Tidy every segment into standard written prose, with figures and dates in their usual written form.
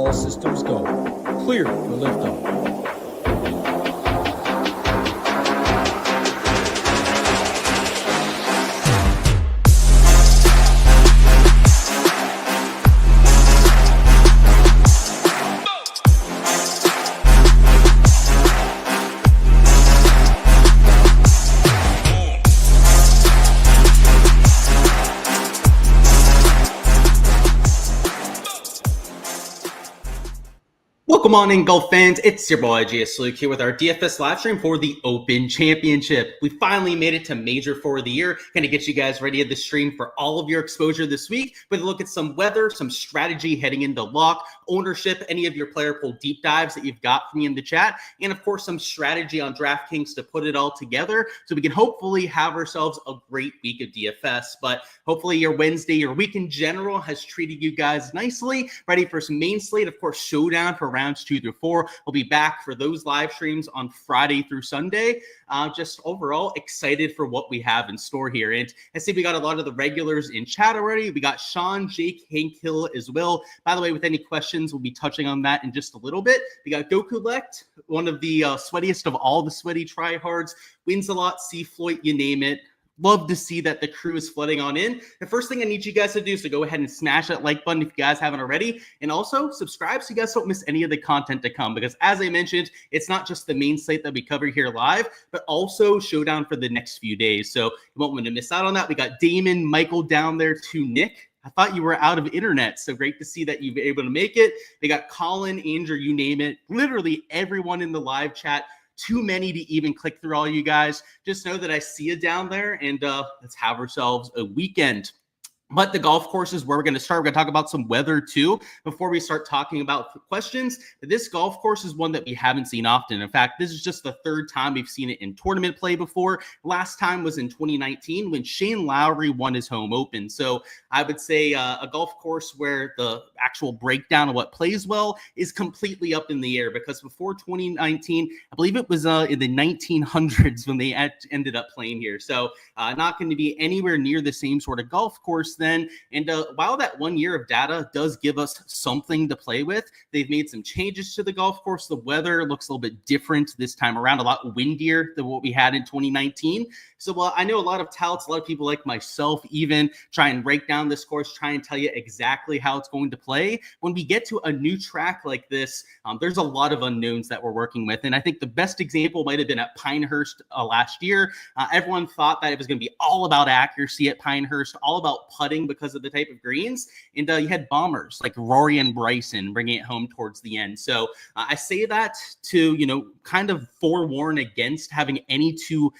All systems go. Clear for liftoff. Welcome on in, golf fans. It's your boy GS Luke here with our DFS live stream for the Open Championship. We finally made it to Major for the year. Going to get you guys ready at the stream for all of your exposure this week. With a look at some weather, some strategy heading into lock, ownership, any of your player pool deep dives that you've got for me in the chat, and of course some strategy on DraftKings to put it all together so we can hopefully have ourselves a great week of DFS. But hopefully your Wednesday, your week in general has treated you guys nicely. Ready for some main slate, of course, showdown for rounds 2 through 4. We'll be back for those live streams on Friday through Sunday. Just overall excited for what we have in store here. And I see we got a lot of the regulars in chat already. We got Sean, Jake, Hank Hill as well. By the way, with any questions, we'll be touching on that in just a little bit. We got Goku Lect, one of the sweatiest of all the sweaty tryhards. Wins a lot, C Floyd, you name it. Love to see that the crew is flooding on in. The first thing I need you guys to do is to go ahead and smash that like button if you guys haven't already. And also subscribe so you guys don't miss any of the content to come. Because as I mentioned, it's not just the main slate that we cover here live, but also showdown for the next few days. So you won't want to miss out on that. We got Damon, Michael down there to Nick. I thought you were out of internet, so great to see that you've been able to make it. They got Colin, Andrew, you name it. Literally everyone in the live chat. Too many to even click through all you guys. Just know that I see you down there, and let's have ourselves a weekend. But the golf course is where we're going to start. We're going to talk about some weather too before we start talking about questions. This golf course is one that we haven't seen often. In fact, this is just the third time we've seen it in tournament play before. Last time was in 2019 when Shane Lowry won his home open. So I would say a golf course where the actual breakdown of what plays well is completely up in the air, because before 2019, I believe it was in the 1900s when they ended up playing here. So not going to be anywhere near the same sort of golf course then. And while that 1 year of data does give us something to play with, they've made some changes to the golf course. The weather looks a little bit different this time around, a lot windier than what we had in 2019. So I know a lot of touts, a lot of people like myself even try and break down this course, try and tell you exactly how it's going to play. When we get to a new track like this, there's a lot of unknowns that we're working with. And I think the best example might have been at Pinehurst last year. Everyone thought that it was going to be all about accuracy at Pinehurst, all about putting because of the type of greens. And you had bombers like Rory and Bryson bringing it home towards the end. So I say that to, kind of forewarn against having any too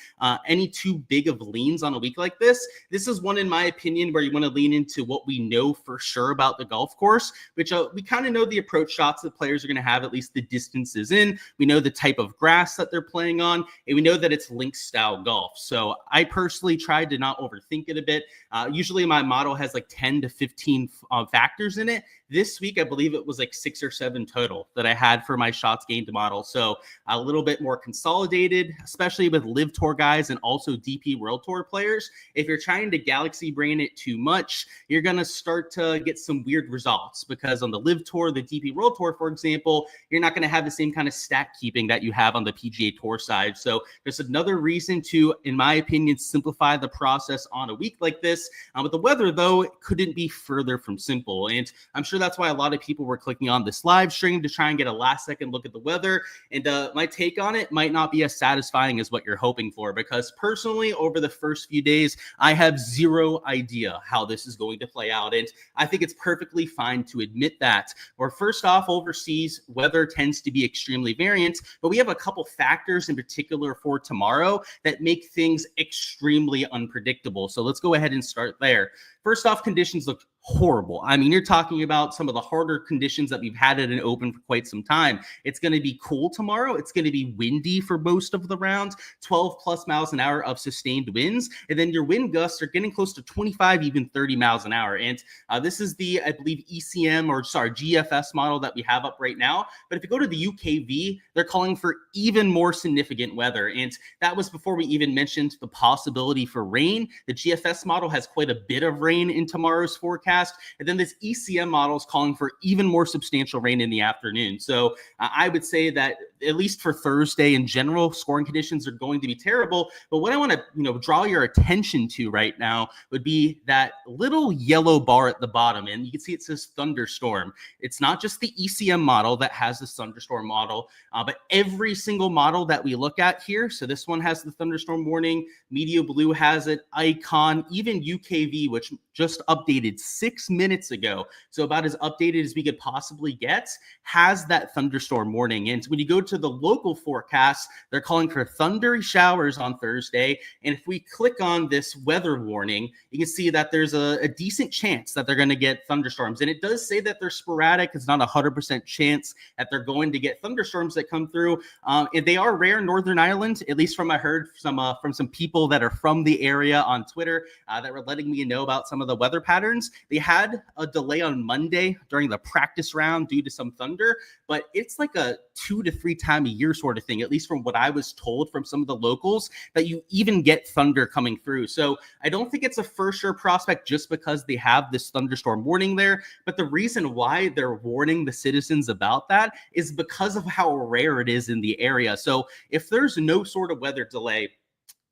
big of leans on a week like this. This is one, in my opinion, where you want to lean into what we know for sure about the golf course, which we kind of know the approach shots that players are going to have, at least the distances in. We know the type of grass that they're playing on, and we know that it's link style golf. So I personally tried to not overthink it a bit. Usually my model has like 10 to 15 factors in it. This week, I believe it was like 6 or 7 total that I had for my shots gained model. So a little bit more consolidated, especially with Live Tour guys and also DP World Tour players. If you're trying to galaxy brain it too much, you're going to start to get some weird results, because on the Live Tour, the DP World Tour, for example, you're not going to have the same kind of stat keeping that you have on the PGA Tour side. So there's another reason to, in my opinion, simplify the process on a week like this. With the weather, though, it couldn't be further from simple. And I'm sure that's why a lot of people were clicking on this live stream to try and get a last second look at the weather. And my take on it might not be as satisfying as what you're hoping for, because personally, over the first few days, I have zero idea how this is going to play out. And I think it's perfectly fine to admit that. Or first off, overseas, weather tends to be extremely variant, but we have a couple factors in particular for tomorrow that make things extremely unpredictable. So let's go ahead and start there. First off, conditions look horrible. I mean, you're talking about some of the harder conditions that we've had at an open for quite some time. It's going to be cool tomorrow. It's going to be windy for most of the round, 12 plus miles an hour of sustained winds. And then your wind gusts are getting close to 25, even 30 miles an hour. And this is the, I believe, GFS model that we have up right now. But if you go to the UKV, they're calling for even more significant weather. And that was before we even mentioned the possibility for rain. The GFS model has quite a bit of rain in tomorrow's forecast. forecast. And then this ECM model is calling for even more substantial rain in the afternoon. So I would say that at least for Thursday in general, scoring conditions are going to be terrible. But what I want to, draw your attention to right now would be that little yellow bar at the bottom. And you can see it says thunderstorm. It's not just the ECM model that has this thunderstorm model, but every single model that we look at here. So this one has the thunderstorm warning. Media Blue has it. Icon, even UKV, which just updated 6 minutes ago, so about as updated as we could possibly get, has that thunderstorm warning. And when you go to the local forecast, they're calling for thundery showers on Thursday. And if we click on this weather warning, you can see that there's a decent chance that they're going to get thunderstorms. And it does say that they're sporadic. It's not 100% chance that they're going to get thunderstorms that come through. And they are rare in Northern Ireland, at least from I heard from some people that are from the area on Twitter that were letting me know about some of the weather patterns. They had a delay on Monday during the practice round due to some thunder, but it's like a 2 to 3 time a year sort of thing, at least from what I was told from some of the locals, that you even get thunder coming through. So I don't think it's a for sure prospect just because they have this thunderstorm warning there. But the reason why they're warning the citizens about that is because of how rare it is in the area. So if there's no sort of weather delay,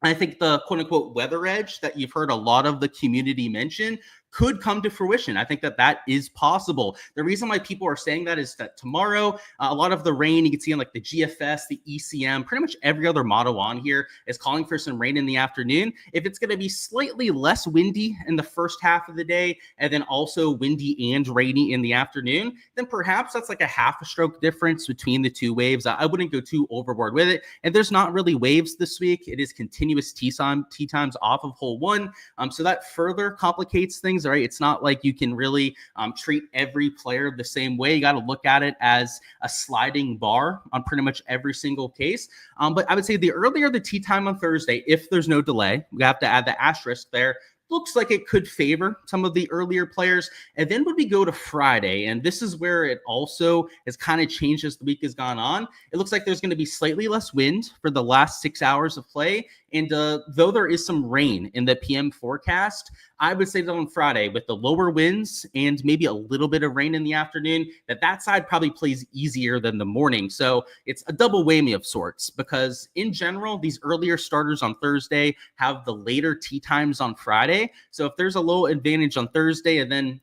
I think the quote unquote weather edge that you've heard a lot of the community mention could come to fruition. I think that is possible. The reason why people are saying that is that tomorrow, a lot of the rain you can see on like the GFS, the ECM, pretty much every other model on here is calling for some rain in the afternoon. If it's going to be slightly less windy in the first half of the day and then also windy and rainy in the afternoon, then perhaps that's like a half a stroke difference between the two waves. I wouldn't go too overboard with it. And there's not really waves this week. It is continuous tee times off of hole 1. So that further complicates things. Right? It's not like you can really treat every player the same way. You got to look at it as a sliding bar on pretty much every single case. But I would say the earlier the tee time on Thursday, if there's no delay, we have to add the asterisk there. Looks like it could favor some of the earlier players. And then when we go to Friday, and this is where it also has kind of changed as the week has gone on, it looks like there's going to be slightly less wind for the last 6 hours of play. And though there is some rain in the PM forecast, I would say that on Friday, with the lower winds and maybe a little bit of rain in the afternoon, that side probably plays easier than the morning. So it's a double whammy of sorts, because in general, these earlier starters on Thursday have the later tee times on Friday. So if there's a low advantage on Thursday, and then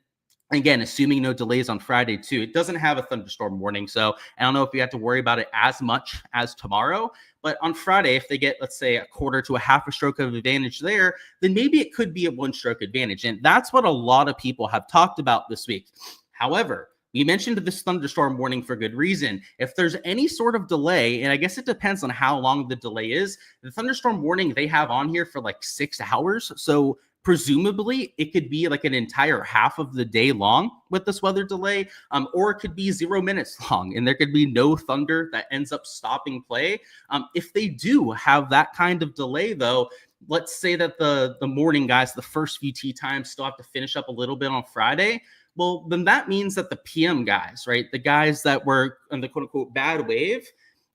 again, assuming no delays on Friday too, it doesn't have a thunderstorm warning. So I don't know if we have to worry about it as much as tomorrow. But on Friday, if they get, let's say, a quarter to a half a stroke of advantage there, then maybe it could be a 1-stroke advantage. And that's what a lot of people have talked about this week. However, we mentioned this thunderstorm warning for good reason. If there's any sort of delay, and I guess it depends on how long the delay is, the thunderstorm warning they have on here for like 6 hours. So presumably it could be like an entire half of the day long with this weather delay, or it could be 0 minutes long and there could be no thunder that ends up stopping play. If they do have that kind of delay though, let's say that the morning guys, the first few tee times still have to finish up a little bit on Friday. Well, then that means that the PM guys, right, the guys that were on the quote unquote bad wave,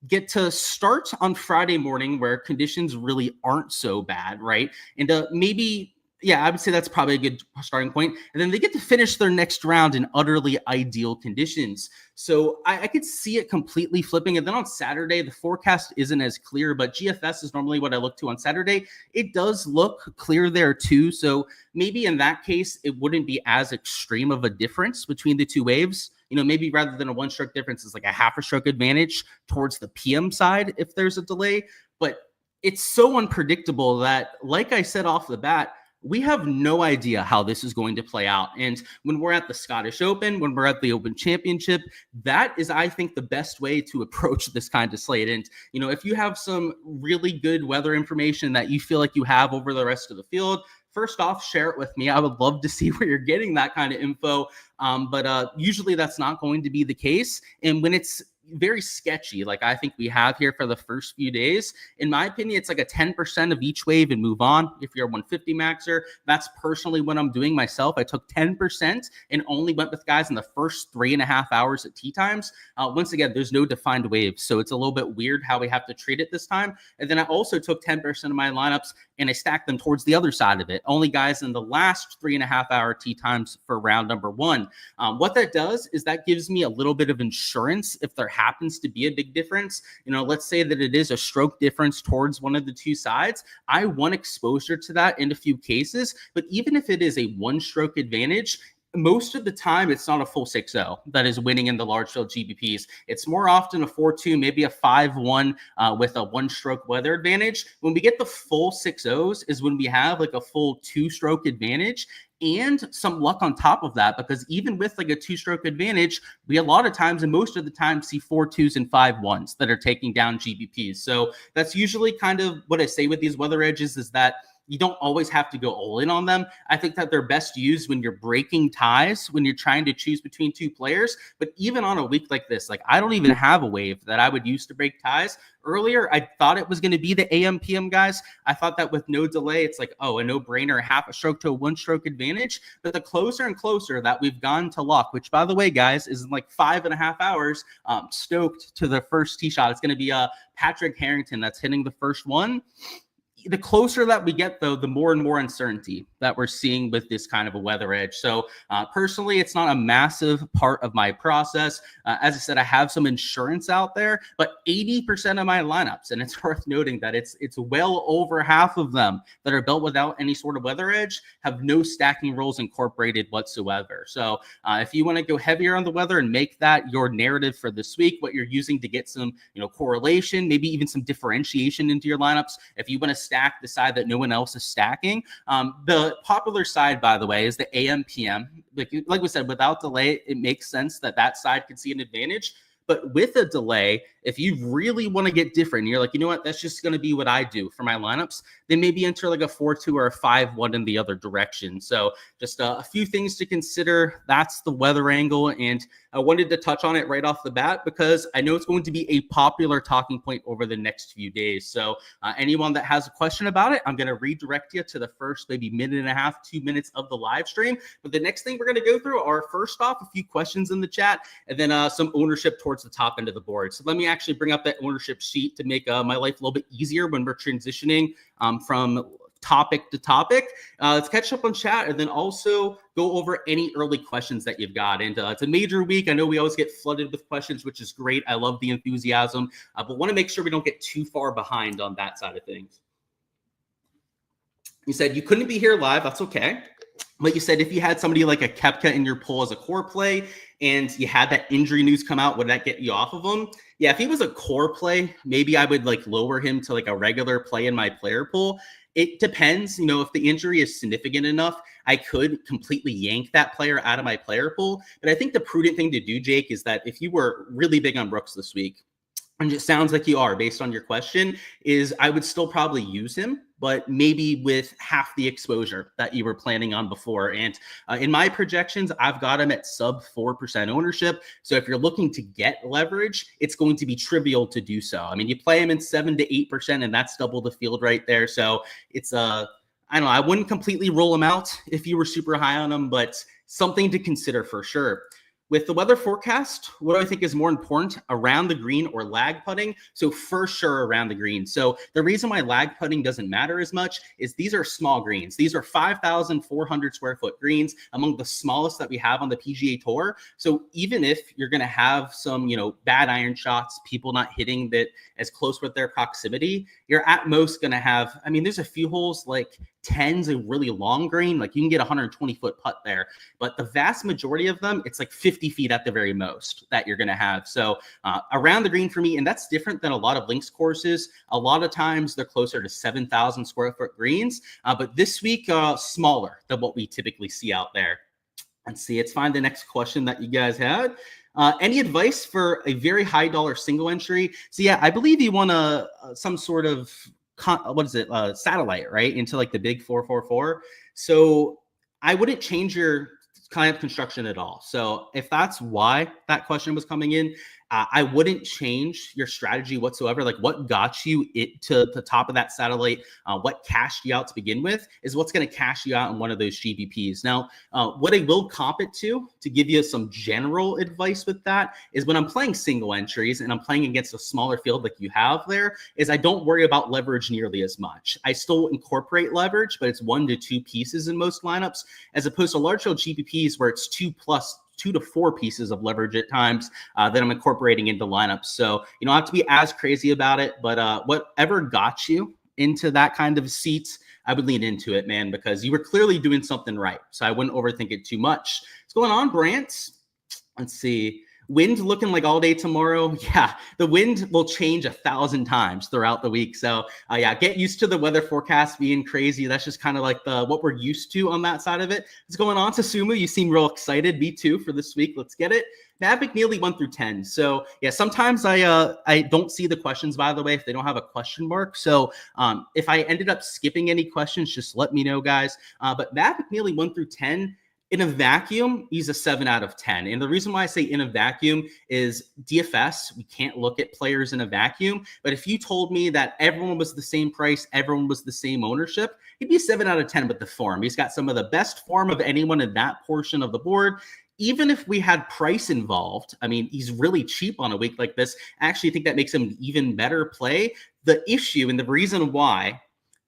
get to start on Friday morning where conditions really aren't so bad, right? And maybe, yeah, I would say that's probably a good starting point. And then they get to finish their next round in utterly ideal conditions. So I could see it completely flipping. And then on Saturday, the forecast isn't as clear, but GFS is normally what I look to on Saturday. It does look clear there too. So maybe in that case, it wouldn't be as extreme of a difference between the two waves. Maybe rather than a 1-stroke difference, it's like a half a stroke advantage towards the PM side if there's a delay. But it's so unpredictable that, like I said off the bat, we have no idea how this is going to play out. And when we're at the Scottish Open, when we're at the Open Championship, that is, I think, the best way to approach this kind of slate. And, if you have some really good weather information that you feel like you have over the rest of the field, first off, share it with me. I would love to see where you're getting that kind of info. But usually that's not going to be the case. And when it's very sketchy, like I think we have here for the first few days. In my opinion, it's like a 10% of each wave and move on. If you're a 150 maxer, that's personally what I'm doing myself. I took 10% and only went with guys in the first 3.5 hours at tee times. Once again, there's no defined waves, so it's a little bit weird how we have to treat it this time. And then I also took 10% of my lineups and I stacked them towards the other side of it. Only guys in the last 3.5 hour tee times for round number one. What that does is that gives me a little bit of insurance if there happens to be a big difference. Let's say that it is a stroke difference towards one of the two sides. I want exposure to that in a few cases, but even if it is a one stroke advantage, most of the time, it's not a full 6-0 that is winning in the large field GBPs. It's more often a 4-2, maybe a 5-1 with a one-stroke weather advantage. When we get the full 6-0s is when we have like a full two-stroke advantage and some luck on top of that, because even with like a two-stroke advantage, we a lot of times and most of the time see 4-2s and 5-1s that are taking down GBPs. So that's usually kind of what I say with these weather edges is that you don't always have to go all in on them. I think that they're best used when you're breaking ties, when you're trying to choose between two players. But even on a week like this, like I don't even have a wave that I would use to break ties. Earlier, I thought it was going to be the AM PM guys. I thought that with no delay, it's like, oh, a no-brainer, half a stroke to a one-stroke advantage. But the closer and closer that we've gone to lock, which by the way, guys, is in like 5.5 hours, stoked to the first tee shot. It's going to be Patrick Harrington that's hitting the first one. The closer that we get, though, the more and more uncertainty that we're seeing with this kind of a weather edge. So personally, it's not a massive part of my process. As I said, I have some insurance out there, but 80% of my lineups, and it's worth noting that it's well over half of them that are built without any sort of weather edge, have no stacking rules incorporated whatsoever. So if you want to go heavier on the weather and make that your narrative for this week, what you're using to get some correlation, maybe even some differentiation into your lineups, if you want to stack the side that no one else is stacking. The popular side, by the way, is the AM PM. Like we said, without delay, it makes sense that side could see an advantage. But with a delay, if you really want to get different, and you're like, you know what, that's just going to be what I do for my lineups, then maybe enter like a 4-2 or a 5-1 in the other direction. So just a few things to consider. That's the weather angle. And I wanted to touch on it right off the bat because I know it's going to be a popular talking point over the next few days. So anyone that has a question about it, I'm going to redirect you to the first maybe minute and a half, 2 minutes of the live stream. But the next thing we're going to go through are, first off, a few questions in the chat, and then some ownership towards the top end of the board. So let me actually bring up that ownership sheet to make my life a little bit easier when we're transitioning from topic to topic. Let's catch up on chat and then also go over any early questions that you've got. And it's a major week. I know we always get flooded with questions, which is great. I love the enthusiasm, but want to make sure we don't get too far behind on that side of things. You said you couldn't be here live. That's okay. But you said if you had somebody like a Koepka in your pool as a core play and you had that injury news come out, would that get you off of him? Yeah, if he was a core play, maybe I would like lower him to like a regular play in my player pool. It depends. If the injury is significant enough, I could completely yank that player out of my player pool. But I think the prudent thing to do, Jake, is that if you were really big on Brooks this week, and it sounds like you are based on your question, is I would still probably use him, but maybe with half the exposure that you were planning on before. And in my projections, I've got him at sub 4% ownership. So if you're looking to get leverage, it's going to be trivial to do so. I mean, you play him in 7 to 8%, and that's double the field right there. So it's I don't know, I wouldn't completely roll him out if you were super high on him, but something to consider for sure. With the weather forecast, what do I think is more important, around the green or lag putting? So for sure around the green. So the reason why lag putting doesn't matter as much is these are small greens. These are 5,400 square foot greens, among the smallest that we have on the PGA Tour. So even if you're going to have some, bad iron shots, people not hitting that as close with their proximity, you're at most going to have, there's a few holes like 10's a really long green, like you can get 120-foot putt there, but the vast majority of them, it's like 50 feet at the very most that you're going to have. So around the green for me, and that's different than a lot of links courses. A lot of times they're closer to 7,000 square foot greens, but this week smaller than what we typically see out there. Let's see, let's find the next question that you guys had. Any advice for a very high dollar single entry? So yeah, I believe you want some sort of satellite, right, into like the big 444. So I wouldn't change your kind of construction at all. So if that's why that question was coming in, I wouldn't change your strategy whatsoever. Like what got you it to the top of that satellite, what cashed you out to begin with is what's going to cash you out in one of those GPPs. Now, what I will comp it to give you some general advice with that is when I'm playing single entries and I'm playing against a smaller field like you have there, is I don't worry about leverage nearly as much. I still incorporate leverage, but it's 1 to 2 pieces in most lineups, as opposed to large field GPPs where it's 2 to 4 pieces of leverage at times that I'm incorporating into lineups. So you don't have to be as crazy about it, but whatever got you into that kind of seat, I would lean into it, man, because you were clearly doing something right. So I wouldn't overthink it too much. What's going on, Brant? Let's see. Wind looking like all day tomorrow. Yeah, the wind will change 1,000 times throughout the week. So yeah, get used to the weather forecast being crazy. That's just kind of like what we're used to on that side of it. What's going on, Tasumu? You seem real excited. Me too for this week. Let's get it. Matt McNeely 1 through 10. So yeah, sometimes I don't see the questions, by the way, if they don't have a question mark. So if I ended up skipping any questions, just let me know, guys. But Matt McNeely 1 through 10. In a vacuum, he's a 7 out of 10. And the reason why I say in a vacuum is DFS, we can't look at players in a vacuum. But if you told me that everyone was the same price, everyone was the same ownership, he'd be a 7 out of 10 with the form. He's got some of the best form of anyone in that portion of the board. Even if we had price involved, I mean, he's really cheap on a week like this. I actually think that makes him an even better play. The issue and the reason why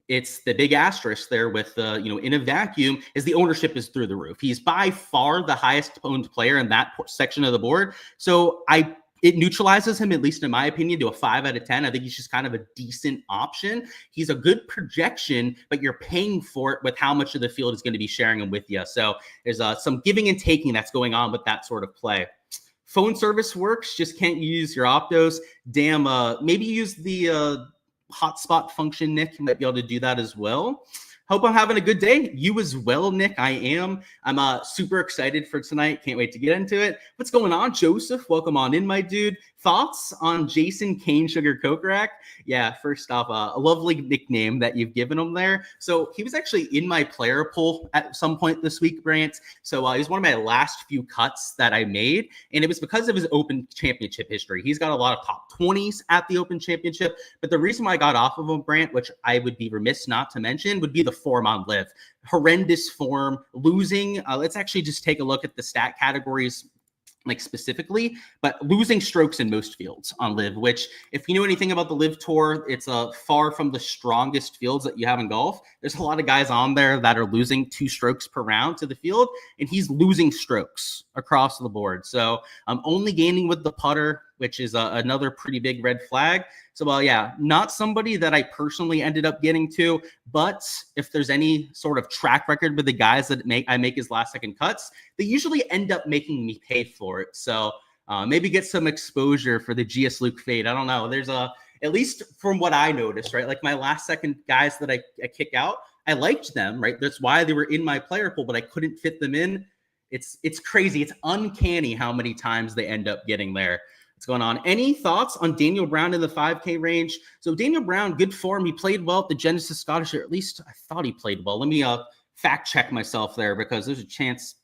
it's the big asterisk there with, in a vacuum is the ownership is through the roof. He's by far the highest owned player in that section of the board. So it neutralizes him, at least in my opinion, to a 5 out of 10. I think he's just kind of a decent option. He's a good projection, but you're paying for it with how much of the field is going to be sharing him with you. So there's some giving and taking that's going on with that sort of play. Phone service works, just can't use your Optos. Damn, maybe use the hotspot function, Nick. You might be able to do that as well. Hope I'm having a good day. You as well, Nick. I am. I'm super excited for tonight. Can't wait to get into it. What's going on, Joseph? Welcome on in, my dude. Thoughts on Jason Cane Sugar Kokrak? Yeah, first off, a lovely nickname that you've given him there. So he was actually in my player pool at some point this week, Brant. So he was one of my last few cuts that I made, and it was because of his Open Championship history. He's got a lot of top 20s at the Open Championship, but the reason why I got off of him, Brant, which I would be remiss not to mention, would be the form on Live. Horrendous form, losing. Let's actually just take a look at the stat categories like specifically, but losing strokes in most fields on Live, which if you know anything about the Live Tour, it's far from the strongest fields that you have in golf. There's a lot of guys on there that are losing 2 strokes per round to the field, and he's losing strokes across the board. So I'm only gaining with the putter, which is another pretty big red flag. So, yeah, not somebody that I personally ended up getting to, but if there's any sort of track record with the guys that I make his last second cuts, they usually end up making me pay for it. So maybe get some exposure for the GS Luke fade. I don't know. There's at least from what I noticed, right? Like my last second guys that I kick out, I liked them, right? That's why they were in my player pool, but I couldn't fit them in. It's crazy. It's uncanny how many times they end up getting there. What's going on? Any thoughts on Daniel Brown in the 5K range? So Daniel Brown, good form. He played well at the Genesis Scottish, or at least I thought he played well. Let me fact check myself there because there's a chance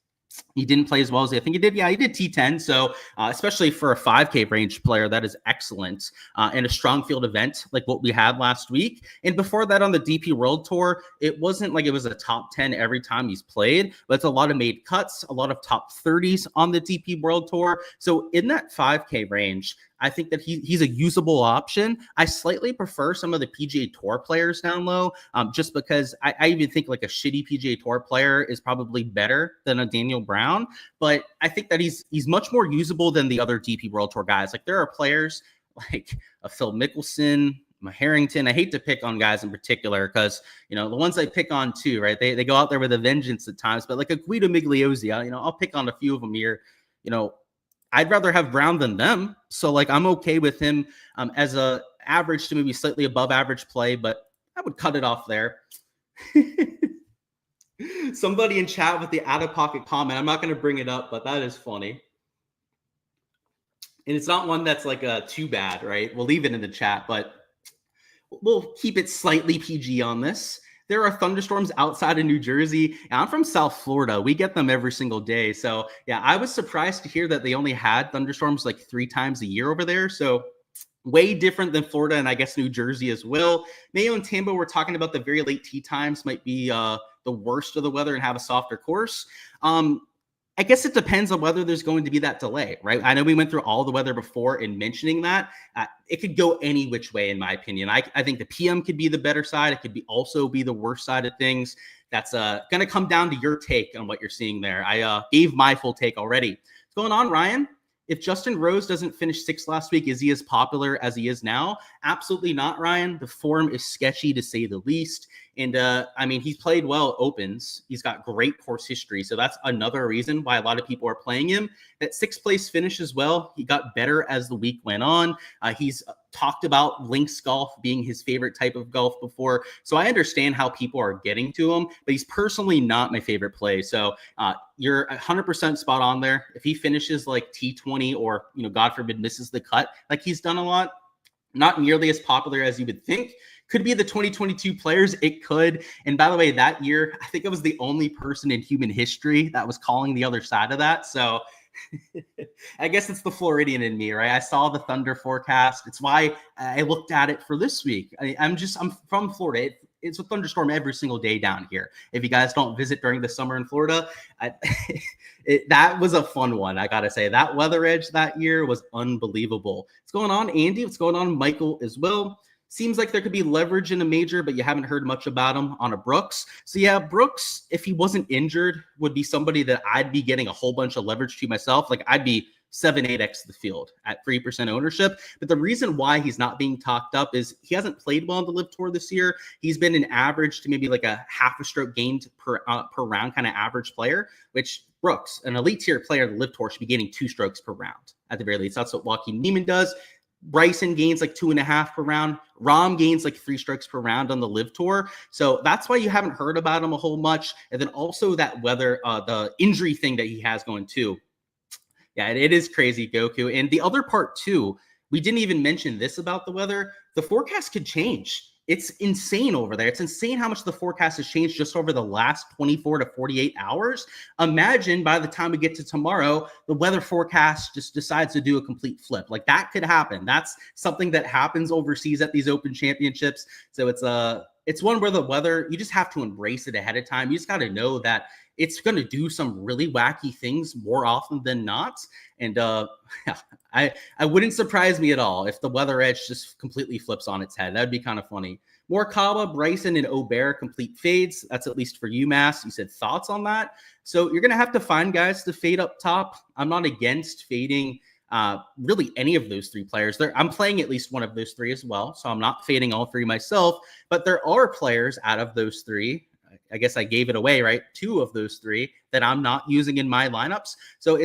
he didn't play as well as I think he did. Yeah, he did T10. So especially for a 5K range player, that is excellent. And a strong field event like what we had last week. And before that on the DP World Tour, it wasn't like it was a top 10 every time he's played, but it's a lot of made cuts, a lot of top 30s on the DP World Tour. So in that 5K range, I think that he's a usable option. I slightly prefer some of the PGA Tour players down low, just because I even think like a shitty PGA Tour player is probably better than a Daniel Brown. But I think that he's much more usable than the other DP World Tour guys. Like there are players like a Phil Mickelson, Harrington. I hate to pick on guys in particular because, the ones I pick on too, right? They go out there with a vengeance at times, but like a Guido Migliozzi, I'll pick on a few of them here, I'd rather have Brown than them. So like, I'm okay with him as a average to maybe slightly above average play, but I would cut it off there. Somebody in chat with the out-of-pocket comment. I'm not going to bring it up, but that is funny. And it's not one that's like too bad, right? We'll leave it in the chat, but we'll keep it slightly PG on this. There are thunderstorms outside of New Jersey. And I'm from South Florida. We get them every single day. So yeah, I was surprised to hear that they only had thunderstorms like 3 times a year over there. So way different than Florida and I guess New Jersey as well. Mayo and Tambo, we're talking about the very late tee times might be the worst of the weather and have a softer course. I guess it depends on whether there's going to be that delay, right? I know we went through all the weather before in mentioning that. It could go any which way, in my opinion. I think the PM could be the better side. It could also be the worst side of things. That's going to come down to your take on what you're seeing there. I gave my full take already. What's going on, Ryan? If Justin Rose doesn't finish 6th last week, is he as popular as he is now? Absolutely not, Ryan. The form is sketchy to say the least. And I mean, he's played well Opens. He's got great course history. So that's another reason why a lot of people are playing him. That 6th place finish as well. He got better as the week went on. He's talked about links golf being his favorite type of golf before. So I understand how people are getting to him, but he's personally not my favorite play. So you're 100% spot on there. If he finishes like T20 or, God forbid, misses the cut, like he's done a lot, not nearly as popular as you would think. Could be the 2022 players. It could. And by the way, that year, I think I was the only person in human history that was calling the other side of that. So I guess it's the Floridian in me, right? I saw the thunder forecast. It's why I looked at it for this week. I'm from Florida. It's a thunderstorm every single day down here. If you guys don't visit during the summer in Florida, that was a fun one. I got to say that weather edge that year was unbelievable. What's going on, Andy? What's going on, Michael, as well? Seems like there could be leverage in a major, but you haven't heard much about him on a Brooks. So yeah, Brooks, if he wasn't injured, would be somebody that I'd be getting a whole bunch of leverage to myself. Like I'd be 7-8x the field at 3% ownership. But the reason why he's not being talked up is he hasn't played well on the Live Tour this year. He's been an average to maybe like a half a stroke gained per round kind of average player, which Brooks, an elite tier player of the Live Tour, should be gaining 2 strokes per round at the very least. That's what Joaquin Niemann does. Bryson gains like 2.5 per round. Rahm gains like 3 strokes per round on the Live Tour. So that's why you haven't heard about him a whole much. And then also that weather, the injury thing that he has going too. Yeah, it is crazy, Goku. And the other part too, we didn't even mention this about the weather. The forecast could change. It's insane over there. It's insane how much the forecast has changed just over the last 24 to 48 hours. Imagine by the time we get to tomorrow, the weather forecast just decides to do a complete flip. Like that could happen. That's something that happens overseas at these Open Championships. So it's one where the weather, you just have to embrace it ahead of time. You just got to know that it's going to do some really wacky things more often than not. And I wouldn't surprise me at all if the weather edge just completely flips on its head. That'd be kind of funny. Morikawa, Bryson, and Aubert complete fades. That's at least for UMass. You said thoughts on that. So you're going to have to find guys to fade up top. I'm not against fading really any of those 3 players. I'm playing at least one of those 3 as well. So I'm not fading all 3 myself. But there are players out of those 3. I guess I gave it away, right? 2 of those 3 that I'm not using in my lineups. So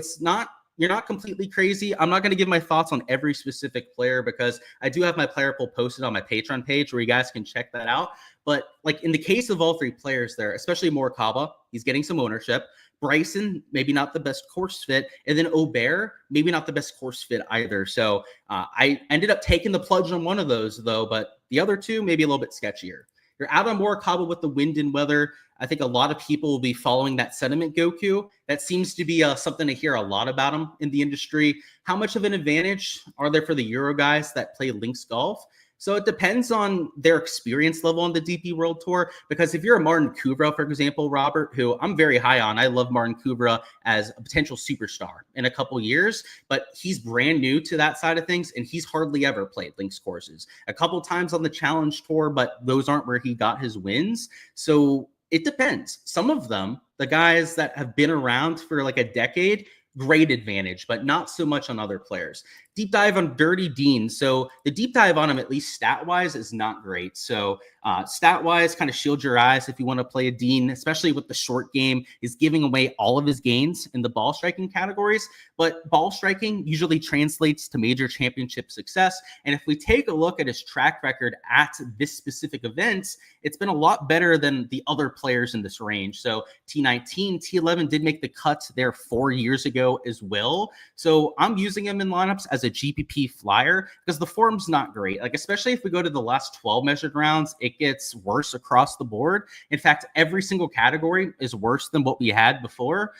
you're not completely crazy. I'm not going to give my thoughts on every specific player because I do have my player poll posted on my Patreon page where you guys can check that out. But like in the case of all 3 players there, especially Morikawa, he's getting some ownership. Bryson, maybe not the best course fit. And then Aubert, maybe not the best course fit either. So I ended up taking the plunge on one of those though, but the other 2, maybe a little bit sketchier. You're out on Morikawa with the wind and weather. I think a lot of people will be following that sentiment, Goku. That seems to be something to hear a lot about him in the industry. How much of an advantage are there for the Euro guys that play links golf? So it depends on their experience level on the DP World Tour. Because if you're a Martin Kuvra, for example, Robert, who I'm very high on, I love Martin Kuvra as a potential superstar in a couple years, but he's brand new to that side of things, and he's hardly ever played links courses. A couple times on the Challenge Tour, but those aren't where he got his wins. So it depends. Some of them, the guys that have been around for like a decade, great advantage, but not so much on other players. Deep dive on Dirty Dean. So the deep dive on him, at least stat-wise, is not great. So stat-wise, kind of shield your eyes if you want to play a Dean, especially with the short game, is giving away all of his gains in the ball striking categories. But ball striking usually translates to major championship success. And if we take a look at his track record at this specific event, it's been a lot better than the other players in this range. So T19, T11 did make the cut there 4 years ago as well. So I'm using him in lineups as a a GPP flyer because the form's not great. Like, especially if we go to the last 12 measured rounds, it gets worse across the board. In fact, every single category is worse than what we had before.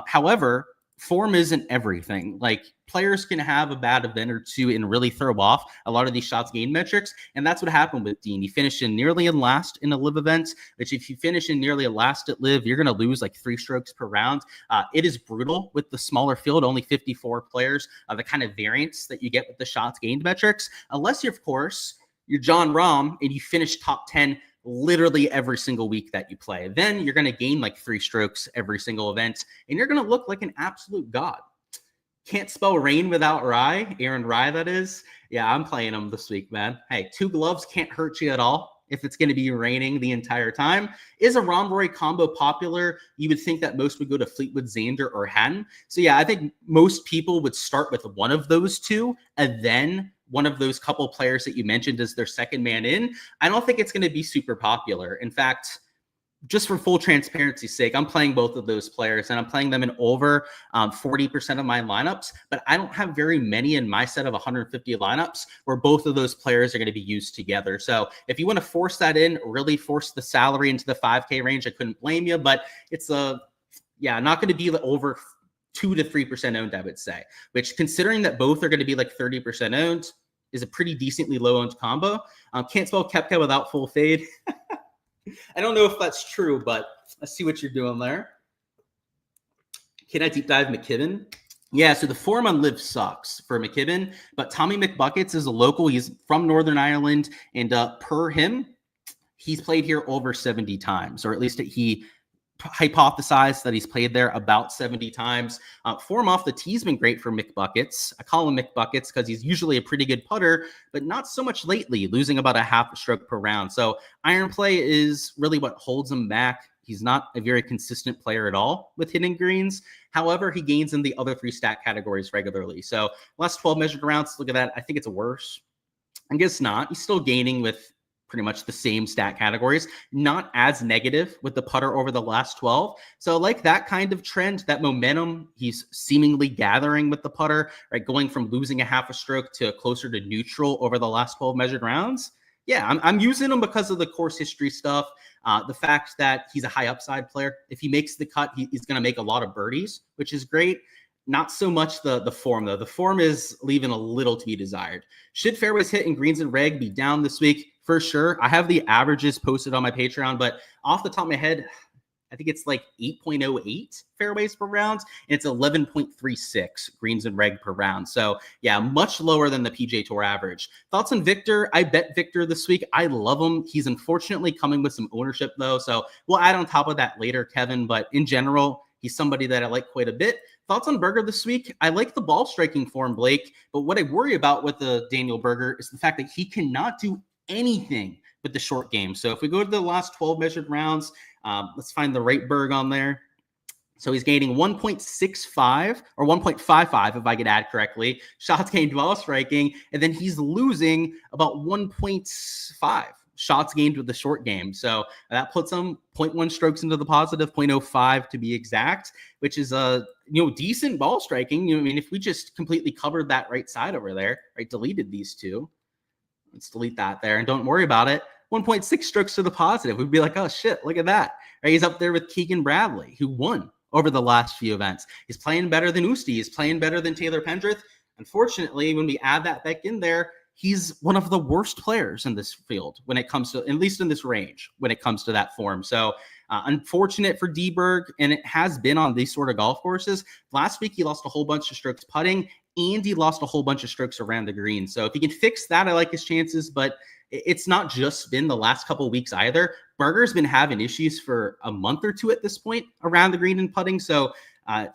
However, form isn't everything. Like, players can have a bad event or two and really throw off a lot of these shots gained metrics. And that's what happened with Dean. He finished in nearly in last in a live event, which if you finish in nearly a last at live, you're going to lose like 3 strokes per round. It is brutal with the smaller field, only 54 players, the kind of variance that you get with the shots gained metrics, unless you're, of course, you're John Rahm and you finish top 10 literally every single week that you play. Then you're going to gain like 3 strokes every single event, and you're going to look like an absolute god. Can't spell rain without Rye. Aaron Rye, that is. Yeah, I'm playing him this week, man. Hey, 2 gloves can't hurt you at all if it's going to be raining the entire time. Is a Rory combo popular? You would think that most would go to Fleetwood, Xander, or Hatton. So yeah, I think most people would start with one of those 2, and then one of those couple players that you mentioned as their second man in. I don't think it's going to be super popular. In fact, just for full transparency's sake, I'm playing both of those players, and I'm playing them in over 40% of my lineups, but I don't have very many in my set of 150 lineups where both of those players are going to be used together. So if you want to force that in, really force the salary into the 5K range, I couldn't blame you, but it's not going to be over 2 to 3% owned, I would say, which, considering that both are going to be like 30% owned, is a pretty decently low owned combo. Can't spell Koepka without full fade. I don't know if that's true, but let's see what you're doing there. Can I deep dive McKibben? Yeah, so the form on live sucks for McKibben, but Tommy McBuckets is a local. He's from Northern Ireland, and per him, he's played here over 70 times, or at least he hypothesized that he's played there about 70 times. Form off the tee's been great for McBuckets. I call him McBuckets because he's usually a pretty good putter, but not so much lately, losing about a half a stroke per round. So iron play is really what holds him back. He's not a very consistent player at all with hitting greens. However, he gains in the other 3 stat categories regularly. So last 12 measured rounds, look at that. I think it's worse. I guess not. He's still gaining with pretty much the same stat categories, not as negative with the putter over the last 12. So like that kind of trend, that momentum he's seemingly gathering with the putter, right? Going from losing a half a stroke to closer to neutral over the last 12 measured rounds. Yeah, I'm using him because of the course history stuff. The fact that he's a high upside player. If he makes the cut, he's going to make a lot of birdies, which is great. Not so much the form, though. The form is leaving a little to be desired. Should fairways hit and greens and reg be down this week? For sure. I have the averages posted on my Patreon, but off the top of my head, I think it's like 8.08 fairways per round, and it's 11.36 greens and reg per round. So yeah, much lower than the PGA Tour average. Thoughts on Victor? I bet Victor this week. I love him. He's unfortunately coming with some ownership, though, so we'll add on top of that later, Kevin, but in general, he's somebody that I like quite a bit. Thoughts on Berger this week? I like the ball striking form, Blake, but what I worry about with the Daniel Berger is the fact that he cannot do anything with the short game. So if we go to the last 12 measured rounds, let's find the right Berg on there. So he's gaining 1.65 or 1.55, if I could add correctly, shots gained while striking, and then he's losing about 1.5 shots gained with the short game. So that puts him 0.1 strokes into the positive, 0.05 to be exact, which is a decent ball striking. I mean, if we just completely covered that right side over there, right, deleted these 2. Let's delete that there and don't worry about it. 1.6 strokes to the positive. We'd be like, oh shit, look at that. Right? He's up there with Keegan Bradley, who won over the last few events. He's playing better than Usti. He's playing better than Taylor Pendrith. Unfortunately, when we add that back in there, he's one of the worst players in this field when it comes to, at least in this range, when it comes to that form. So unfortunate for D-Berg, and it has been on these sort of golf courses. Last week, he lost a whole bunch of strokes putting, and he lost a whole bunch of strokes around the green. So if he can fix that, I like his chances, but it's not just been the last couple of weeks either. Berger's been having issues for a month or 2 at this point around the green and putting. So I'm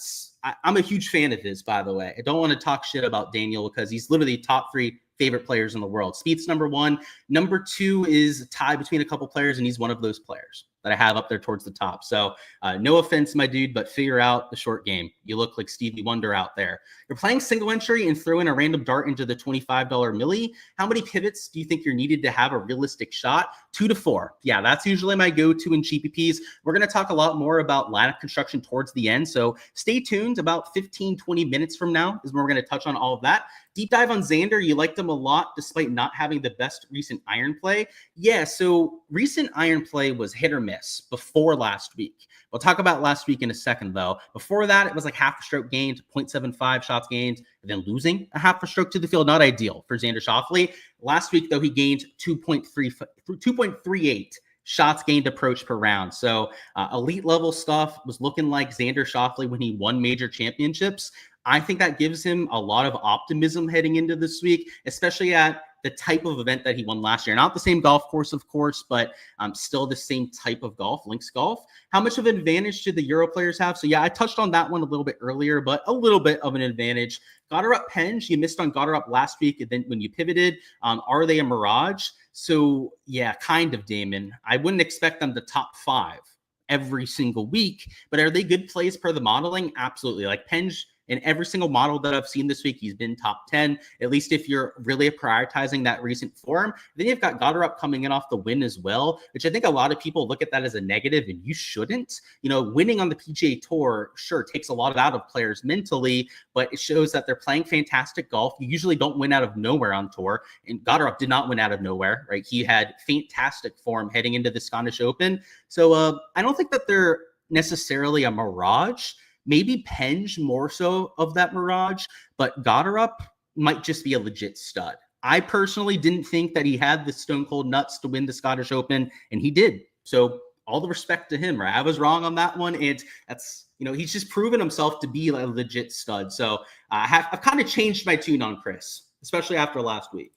a huge fan of his, by the way. I don't want to talk shit about Daniel because he's literally top 3 favorite players in the world. Spieth's number 1. Number 2 is a tie between a couple players, and he's one of those players. that I have up there towards the top. So no offense, my dude, but figure out the short game. You look like Stevie Wonder out there. You're playing single entry and throw in a random dart into the $25 milli. How many pivots do you think you're needed to have a realistic shot? 2 to 4. Yeah, that's usually my go-to in GPPs. We're going to talk a lot more about lineup construction towards the end. So stay tuned. About 15, 20 minutes from now is when we're going to touch on all of that. Deep dive on Xander. You liked him a lot despite not having the best recent iron play. Yeah, so recent iron play was hit or miss before last week. We'll talk about last week in a second, though. Before that, it was like half a stroke gained, 0.75 shots gained, and then losing a half a stroke to the field. Not ideal for Xander Schauffele. Last week, though, he gained 2.38 shots gained approach per round. So elite level stuff was looking like Xander Schauffele when he won major championships. I think that gives him a lot of optimism heading into this week, especially at the type of event that he won last year. Not the same golf course, of course, but still the same type of golf, links golf. How much of an advantage do the Euro players have? So yeah, I touched on that one a little bit earlier, but a little bit of an advantage. Gotterup Penge, you missed on Gotterup last week, and then when you pivoted, are they a mirage? So yeah, kind of, Damon. I wouldn't expect them to top 5 every single week, but are they good plays per the modeling? Absolutely. Like Penge, in every single model that I've seen this week, he's been top 10, at least if you're really prioritizing that recent form. Then you've got Gotterup coming in off the win as well, which I think a lot of people look at that as a negative, and you shouldn't. You know, winning on the PGA Tour, sure, takes a lot out of players mentally, but it shows that they're playing fantastic golf. You usually don't win out of nowhere on tour, and Gotterup did not win out of nowhere, right? He had fantastic form heading into the Scottish Open. So I don't think that they're necessarily a mirage. Maybe Penge more so of that mirage, but Gotterup might just be a legit stud. I personally didn't think that he had the stone cold nuts to win the Scottish Open, and he did. So all the respect to him, right? I was wrong on that one. And that's, you know, he's just proven himself to be a legit stud. So I've kind of changed my tune on Chris, especially after last week.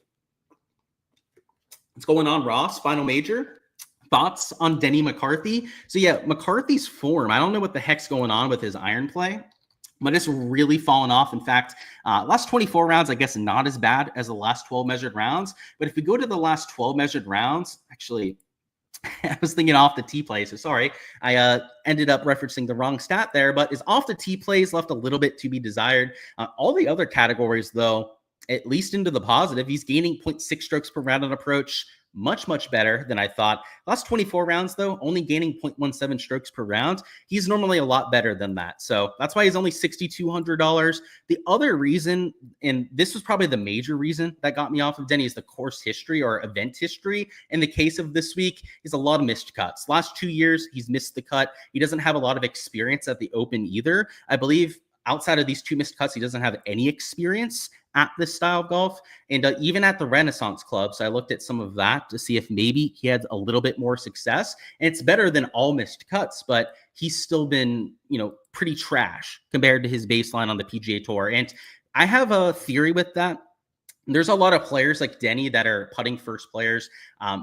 What's going on, Ross? Final major. Thoughts on Denny McCarthy? So yeah, McCarthy's form, I don't know what the heck's going on with his iron play, but it's really fallen off. In fact, last 24 rounds, I guess not as bad as the last 12 measured rounds. But if we go to the last 12 measured rounds, actually, I was thinking off the tee play, so sorry. I ended up referencing the wrong stat there, but his off the tee plays left a little bit to be desired. All the other categories, though, at least into the positive, he's gaining 0.6 strokes per round on approach, much better than I thought. Last 24 rounds, though, only gaining 0.17 strokes per round. He's normally a lot better than that. So that's why he's only $6,200. The other reason, and this was probably the major reason that got me off of Denny, is the course history or event history. In the case of this week, he's a lot of missed cuts. Last 2 years, he's missed the cut. He doesn't have a lot of experience at the Open either. I believe outside of these 2 missed cuts, he doesn't have any experience at this style of golf. And even at the Renaissance Club, so I looked at some of that to see if maybe he had a little bit more success. And it's better than all missed cuts, but he's still been, you know, pretty trash compared to his baseline on the PGA Tour. And I have a theory with that. There's a lot of players like Denny that are putting first players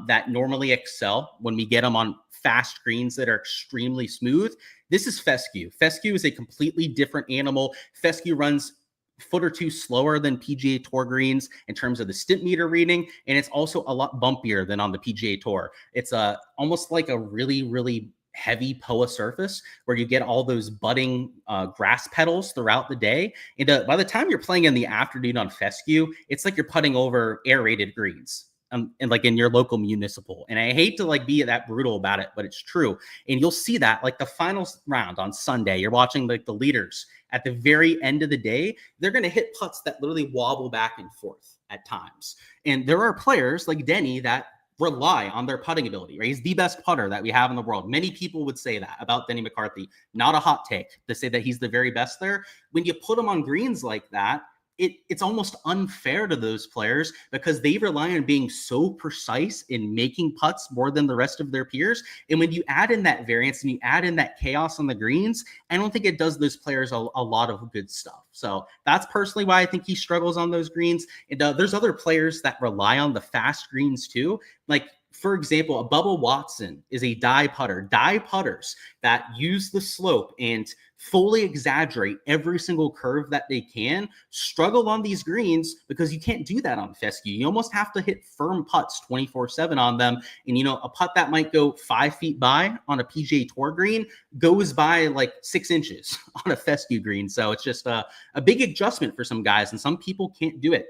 that normally excel when we get them on fast greens that are extremely smooth. This is fescue. Fescue is a completely different animal. Fescue runs foot or two slower than PGA Tour greens in terms of the stimp meter reading, and it's also a lot bumpier than on the PGA Tour. It's almost like a really heavy POA surface where you get all those budding grass petals throughout the day. And by the time you're playing in the afternoon on fescue, it's like you're putting over aerated greens. And like in your local municipal. And I hate to like be that brutal about it, but it's true. And you'll see that like the final round on Sunday, you're watching like the leaders at the very end of the day, they're going to hit putts that literally wobble back and forth at times. And there are players like Denny that rely on their putting ability, right? He's the best putter that we have in the world. Many people would say that about Denny McCarthy. Not a hot take to say that he's the very best there. When you put him on greens like that, it's almost unfair to those players because they rely on being so precise in making putts more than the rest of their peers. And when you add in that variance and you add in that chaos on the greens, I don't think it does those players a lot of good stuff. So that's personally why I think he struggles on those greens. And there's other players that rely on the fast greens too. Like for example, a Bubba Watson is a die putter. Die putters that use the slope and fully exaggerate every single curve that they can struggle on these greens because you can't do that on fescue. You almost have to hit firm putts 24/7 on them. And, a putt that might go 5 feet by on a PGA Tour green goes by like 6 inches on a fescue green. So it's just a big adjustment for some guys, and some people can't do it.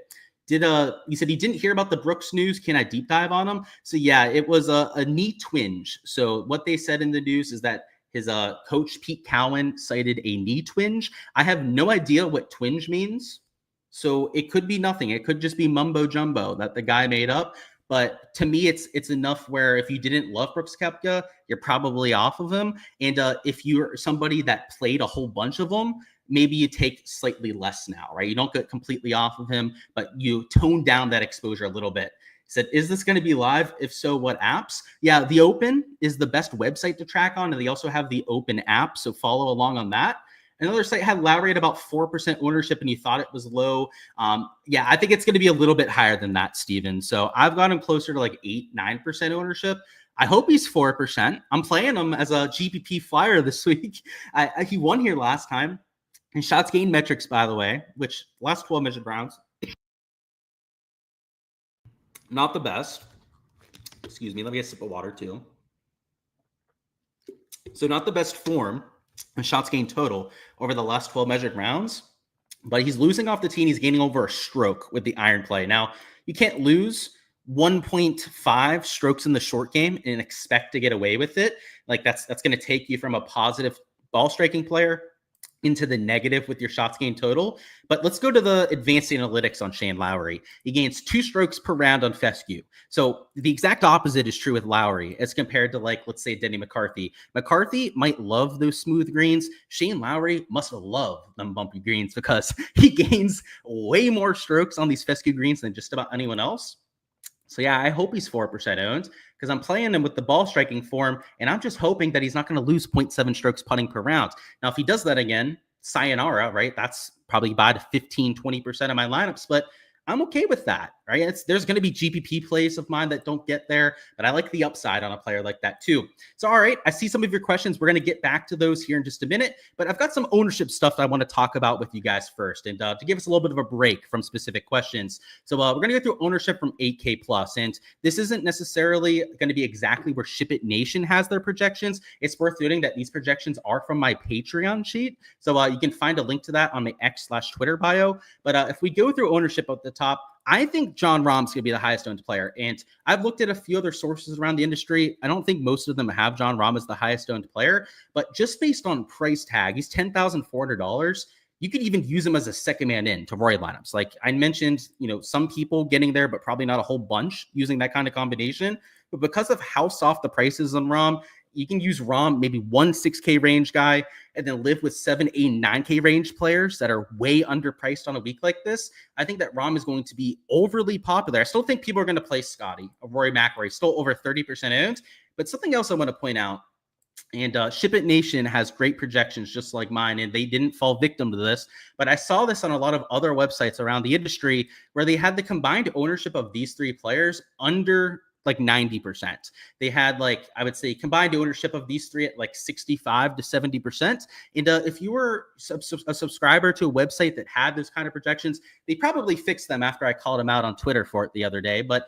You said he didn't hear about the Brooks news. Can I deep dive on him? So yeah, it was a knee twinge. So what they said in the news is that his coach Pete Cowan cited a knee twinge. I have no idea what twinge means. So it could be nothing. It could just be mumbo jumbo that the guy made up. But to me, it's enough where if you didn't love Brooks Koepka, you're probably off of him. And if you're somebody that played a whole bunch of them, maybe you take slightly less now, right? You don't get completely off of him, but you tone down that exposure a little bit. He said, is this going to be live? If so, what apps? Yeah, the Open is the best website to track on, and they also have the Open app, so follow along on that. Another site had Lowry at about 4% ownership, and you thought it was low. Yeah, I think it's going to be a little bit higher than that, Steven. So I've got him closer to like 8-9% ownership. I hope he's 4%. I'm playing him as a GPP flyer this week. He won here last time. And shots gained metrics, by the way, which last 12 measured rounds, not the best. Excuse me. Let me get a sip of water too. So not the best form and shots gained total over the last 12 measured rounds, but he's losing off the tee and he's gaining over a stroke with the iron play. Now, you can't lose 1.5 strokes in the short game and expect to get away with it. Like that's going to take you from a positive ball striking player into the negative with your shots gained total. But let's go to the advanced analytics on Shane Lowry. He gains 2 strokes per round on fescue. So the exact opposite is true with Lowry as compared to, like, let's say Denny McCarthy. McCarthy might love those smooth greens. Shane Lowry must love them bumpy greens because he gains way more strokes on these fescue greens than just about anyone else. So yeah, I hope he's 4% owned because I'm playing him with the ball striking form, and I'm just hoping that he's not going to lose 0.7 strokes putting per round. Now, if he does that again, sayonara, right? That's probably by 15-20% of my lineups, but I'm okay with that, right? There's going to be GPP plays of mine that don't get there, but I like the upside on a player like that too. So, all right, I see some of your questions. We're going to get back to those here in just a minute, but I've got some ownership stuff that I want to talk about with you guys first, and to give us a little bit of a break from specific questions. So we're going to go through ownership from 8K plus, and this isn't necessarily going to be exactly where SHIPIT Nation has their projections. It's worth noting that these projections are from my Patreon sheet, so you can find a link to that on my X/Twitter bio. But if we go through ownership at the top, I think Jon Rahm's going to be the highest owned player. And I've looked at a few other sources around the industry. I don't think most of them have Jon Rahm as the highest owned player, but just based on price tag, he's $10,400. You could even use him as a second man in to Roy lineups. Like I mentioned, some people getting there, but probably not a whole bunch using that kind of combination. But because of how soft the price is on Rahm, you can use Rahm, maybe 1 6K range guy, and then live with 7, 8, 9K range players that are way underpriced on a week like this. I think that Rahm is going to be overly popular. I still think people are going to play Scotty, Rory McIlroy, still over 30% owned. But something else I want to point out, and SHIPIT Nation has great projections just like mine, and they didn't fall victim to this. But I saw this on a lot of other websites around the industry where they had the combined ownership of these 3 players under like 90%. They had, like, I would say combined ownership of these 3 at like 65 to 70%. And if you were a subscriber to a website that had those kind of projections, they probably fixed them after I called them out on Twitter for it the other day. But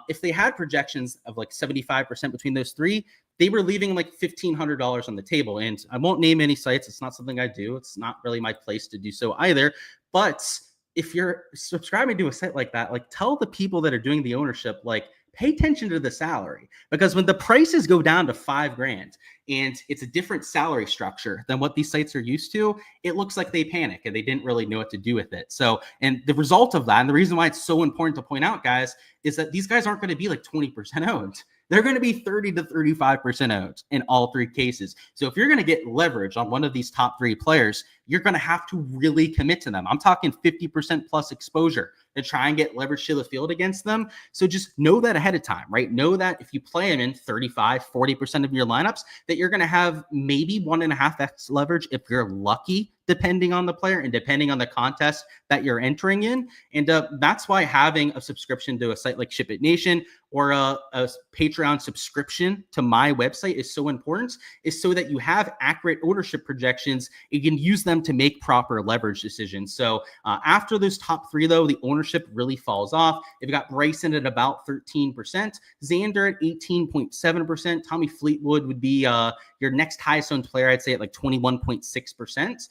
if they had projections of like 75% between those 3, they were leaving like $1,500 on the table. And I won't name any sites. It's not something I do. It's not really my place to do so either. But if you're subscribing to a site like that, like, tell the people that are doing the ownership, like, pay attention to the salary, because when the prices go down to $5,000 and it's a different salary structure than what these sites are used to, it looks like they panic and they didn't really know what to do with it. So, and the result of that, and the reason why it's so important to point out, guys, is that these guys aren't going to be like 20% owned. They're going to be 30 to 35% owned in all 3 cases. So if you're going to get leverage on one of these top 3 players, you're going to have to really commit to them. I'm talking 50% plus exposure to try and get leverage to the field against them. So just know that ahead of time, right? Know that if you play them in 35, 40% of your lineups, that you're going to have maybe 1.5x leverage if you're lucky depending on the player and depending on the contest that you're entering in. And that's why having a subscription to a site like SHIPIT Nation or a Patreon subscription to my website is so important, is so that you have accurate ownership projections. You can use them to make proper leverage decisions. So after those top three, though, the ownership really falls off. You've got Bryson at about 13%, Xander at 18.7%, Tommy Fleetwood would be your next highest owned player, I'd say at like 21.6%.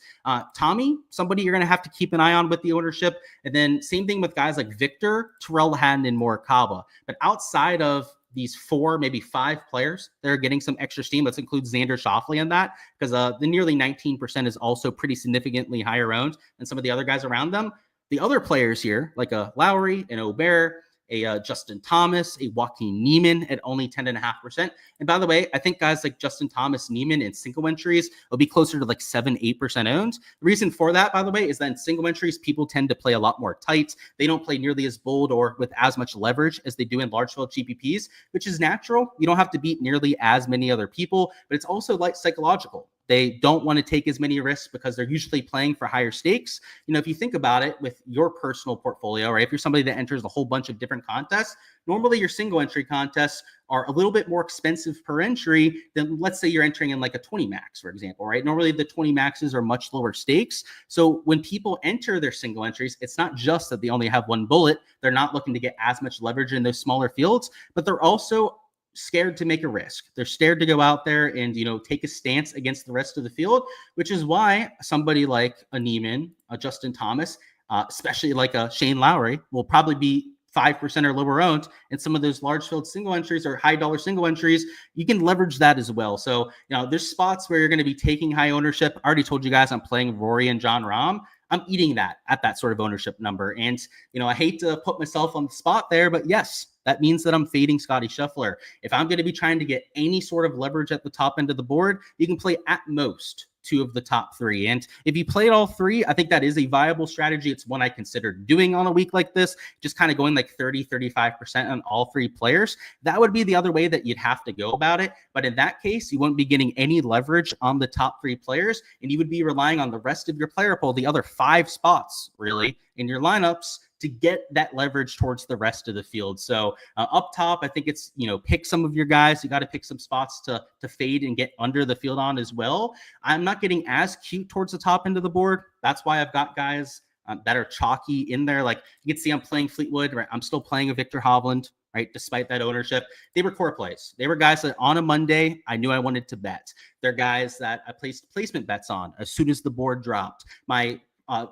Tommy, somebody you're going to have to keep an eye on with the ownership. And then same thing with guys like Victor, Terrell Hatton, and Morikawa. But outside of these 4, maybe 5 players that are getting some extra steam, let's include Xander Schauffele in that, because the nearly 19% is also pretty significantly higher owned than some of the other guys around them. The other players here, like a Lowry, an Aubert, a Justin Thomas, a Joaquin Niemann at only 10.5%. And by the way, I think guys like Justin Thomas, Niemann in single entries will be closer to like 7-8% owned. The reason for that, by the way, is that in single entries, people tend to play a lot more tight. They don't play nearly as bold or with as much leverage as they do in large field GPPs, which is natural. You don't have to beat nearly as many other people, but it's also like psychological. They don't want to take as many risks because they're usually playing for higher stakes. You know, if you think about it with your personal portfolio, right? If you're somebody that enters a whole bunch of different contests, normally your single entry contests are a little bit more expensive per entry than, let's say, you're entering in like a 20 max, for example, right? Normally the 20 maxes are much lower stakes. So when people enter their single entries, it's not just that they only have one bullet. They're not looking to get as much leverage in those smaller fields, but they're also scared to make a risk. They're scared to go out there and, you know, take a stance against the rest of the field, which is why somebody like a Niemann, a Justin Thomas, especially like a Shane Lowry, will probably be 5% or lower owned. And some of those large field single entries or high dollar single entries, you can leverage that as well. So, you know, there's spots where you're going to be taking high ownership. I already told you guys I'm playing Rory and John Rahm. I'm eating that at that sort of ownership number. And, you know, I hate to put myself on the spot there, but yes, that means that I'm fading Scotty Scheffler. If I'm going to be trying to get any sort of leverage at the top end of the board, you can play at most 2 of the top 3. And if you played all 3, I think that is a viable strategy. It's one I considered doing on a week like this, just kind of going like 30-35% on all 3 players. That would be the other way that you'd have to go about it. But in that case, you won't be getting any leverage on the top 3 players, and you would be relying on the rest of your player pool, the other 5 spots really in your lineups, to get that leverage towards the rest of the field. So up top, I think it's, you know, pick some of your guys. You got to pick some spots to fade and get under the field on as well. I'm not getting as cute towards the top end of the board. That's why I've got guys that are chalky in there. Like you can see I'm playing Fleetwood, right? I'm still playing a Victor Hovland, right? Despite that ownership, they were core plays. They were guys that on a Monday, I knew I wanted to bet. They're guys that I placed placement bets on as soon as the board dropped. My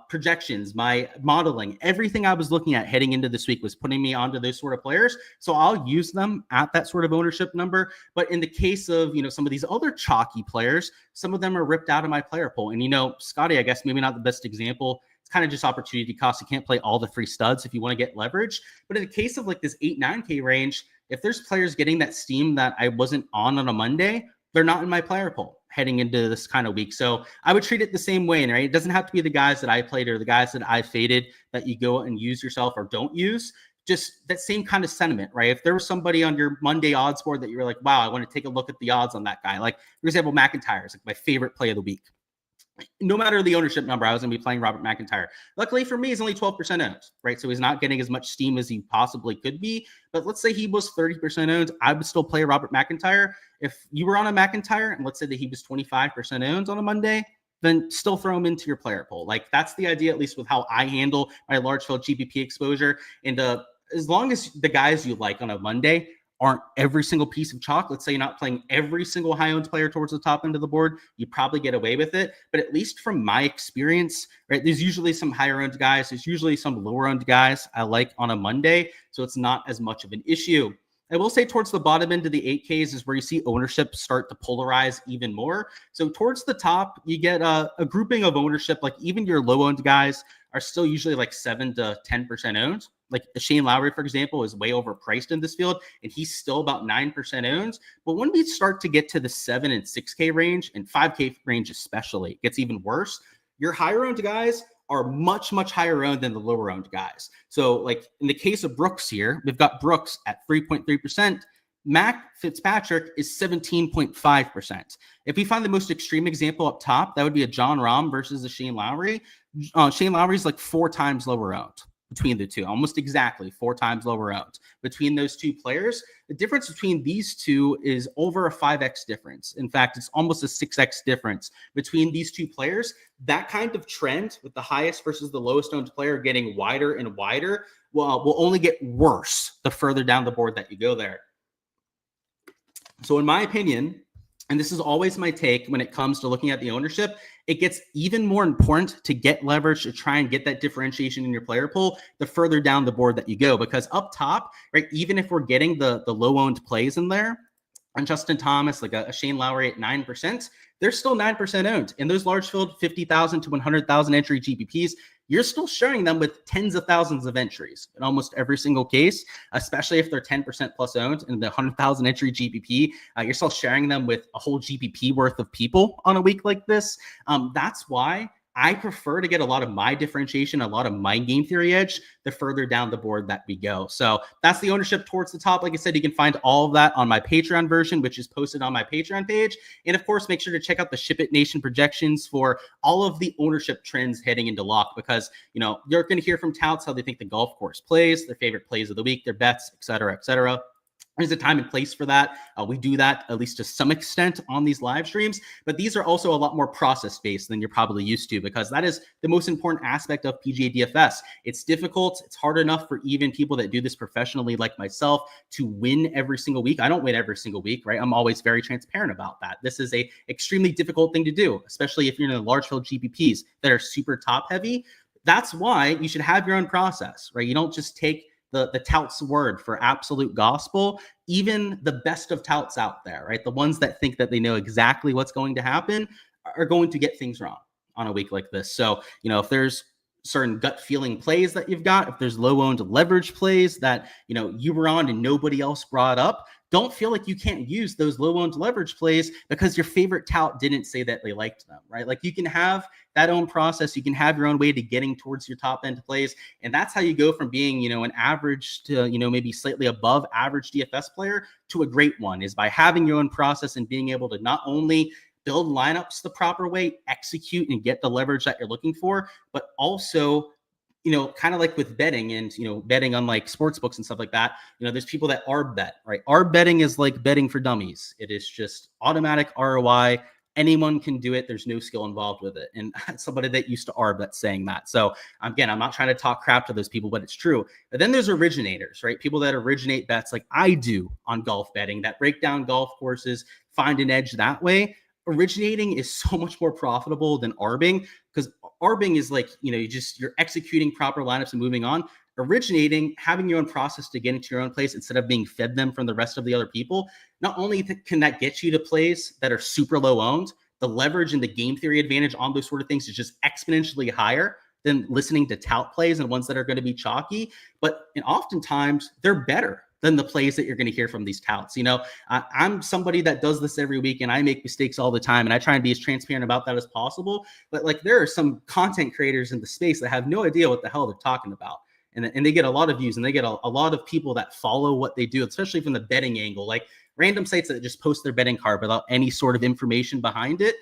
projections, my modeling, everything I was looking at heading into this week was putting me onto those sort of players. So I'll use them at that sort of ownership number. But in the case of, you know, some of these other chalky players, some of them are ripped out of my player pool. And, you know, Scotty, I guess maybe not the best example. It's kind of just opportunity cost. You can't play all the 3 studs if you want to get leverage. But in the case of like this 8-9K range, if there's players getting that steam that I wasn't on a Monday, they're not in my player pool heading into this kind of week. So I would treat it the same way, right? It doesn't have to be the guys that I played or the guys that I faded that you go and use yourself or don't use. Just that same kind of sentiment, right? If there was somebody on your Monday odds board that you were like, wow, I want to take a look at the odds on that guy. Like, for example, McIntyre is like my favorite play of the week. No matter the ownership number, I was going to be playing Robert McIntyre. Luckily for me, he's only 12% owned, right? So he's not getting as much steam as he possibly could be. But let's say he was 30% owned, I would still play Robert McIntyre. If you were on a McIntyre and let's say that he was 25% owned on a Monday, then still throw him into your player pool. Like that's the idea, at least with how I handle my large field GPP exposure. And as long as the guys you like on a Monday aren't every single piece of chalk, let's say you're not playing every single high-owned player towards the top end of the board, you probably get away with it. But at least from my experience, right, there's usually some higher-owned guys, there's usually some lower-owned guys I like on a Monday, so it's not as much of an issue. I will say towards the bottom end of the 8Ks is where you see ownership start to polarize even more. So towards the top, you get a grouping of ownership, like even your low-owned guys are still usually like 7 to 10% owned. Like Shane Lowry, for example, is way overpriced in this field, and he's still about 9% owned. But when we start to get to the 7 and 6K range, and 5K range especially, it gets even worse. Your higher-owned guys are much, much higher owned than the lower-owned guys. So like in the case of Brooks here, we've got Brooks at 3.3%. Mac Fitzpatrick is 17.5%. If we find the most extreme example up top, that would be a John Rahm versus a Shane Lowry. Shane Lowry is like 4 times lower owned between the two, almost exactly 4 times lower owned between those two players. The difference between these two is over a 5x difference. In fact, it's almost a 6x difference between these two players. That kind of trend with the highest versus the lowest owned player getting wider and wider will only get worse the further down the board that you go there. So in my opinion, and this is always my take when it comes to looking at the ownership, it gets even more important to get leverage to try and get that differentiation in your player pool the further down the board that you go. Because up top, right, even if we're getting the low-owned plays in there, and Justin Thomas, like a Shane Lowry at 9%, they're still 9% owned. And those large field 50,000 to 100,000 entry GPPs, you're still sharing them with tens of thousands of entries in almost every single case, especially if they're 10% plus owned and the 100,000 entry GPP, you're still sharing them with a whole GPP worth of people on a week like this. That's why I prefer to get a lot of my differentiation, a lot of my game theory edge, the further down the board that we go. So that's the ownership towards the top. Like I said, you can find all of that on my Patreon version, which is posted on my Patreon page. And of course, make sure to check out the SHIPIT Nation projections for all of the ownership trends heading into lock, because, you know, you're going to hear from touts how they think the golf course plays, their favorite plays of the week, their bets, et cetera, et cetera. There's a time and place for that. We do that at least to some extent on these live streams, but these are also a lot more process-based than you're probably used to, because that is the most important aspect of PGA DFS. It's difficult. It's hard enough for even people that do this professionally like myself to win every single week. I don't win every single week, right? I'm always very transparent about that. This is a extremely difficult thing to do, especially if you're in the large field GPPs that are super top heavy. That's why you should have your own process, right? You don't just take the tout's word for absolute gospel. Even the best of touts out there, right? The ones that think that they know exactly what's going to happen are going to get things wrong on a week like this. So, you know, if there's certain gut feeling plays that you've got, if there's low owned leverage plays that, you know, you were on and nobody else brought up, don't feel like you can't use those low owned leverage plays because your favorite tout didn't say that they liked them, right? Like, you can have that own process. You can have your own way to getting towards your top end plays. And that's how you go from being, you know, an average to, you know, maybe slightly above average DFS player to a great one, is by having your own process and being able to not only build lineups the proper way, execute and get the leverage that you're looking for, but also, you know, kind of like with betting and, you know, betting on like sports books and stuff like that, you know, there's people that arb bet, right? Arb betting is like betting for dummies. It is just automatic ROI. Anyone can do it. There's no skill involved with it. And somebody that used to arb that's saying that. So again, I'm not trying to talk crap to those people, but it's true. But then there's originators, right? People that originate bets like I do on golf betting, that break down golf courses, find an edge that way. Originating is so much more profitable than arbing, because arbing is like, you know, you're executing proper lineups and moving on. Originating, having your own process to get into your own place instead of being fed them from the rest of the other people, not only can that get you to plays that are super low owned, the leverage and the game theory advantage on those sort of things is just exponentially higher than listening to tout plays and ones that are going to be chalky. But and oftentimes they're better than the plays that you're going to hear from these touts. You know, I'm somebody that does this every week and I make mistakes all the time, and I try and be as transparent about that as possible. But like, there are some content creators in the space that have no idea what the hell they're talking about. And they get a lot of views and they get a lot of people that follow what they do, especially from the betting angle, like random sites that just post their betting card without any sort of information behind it.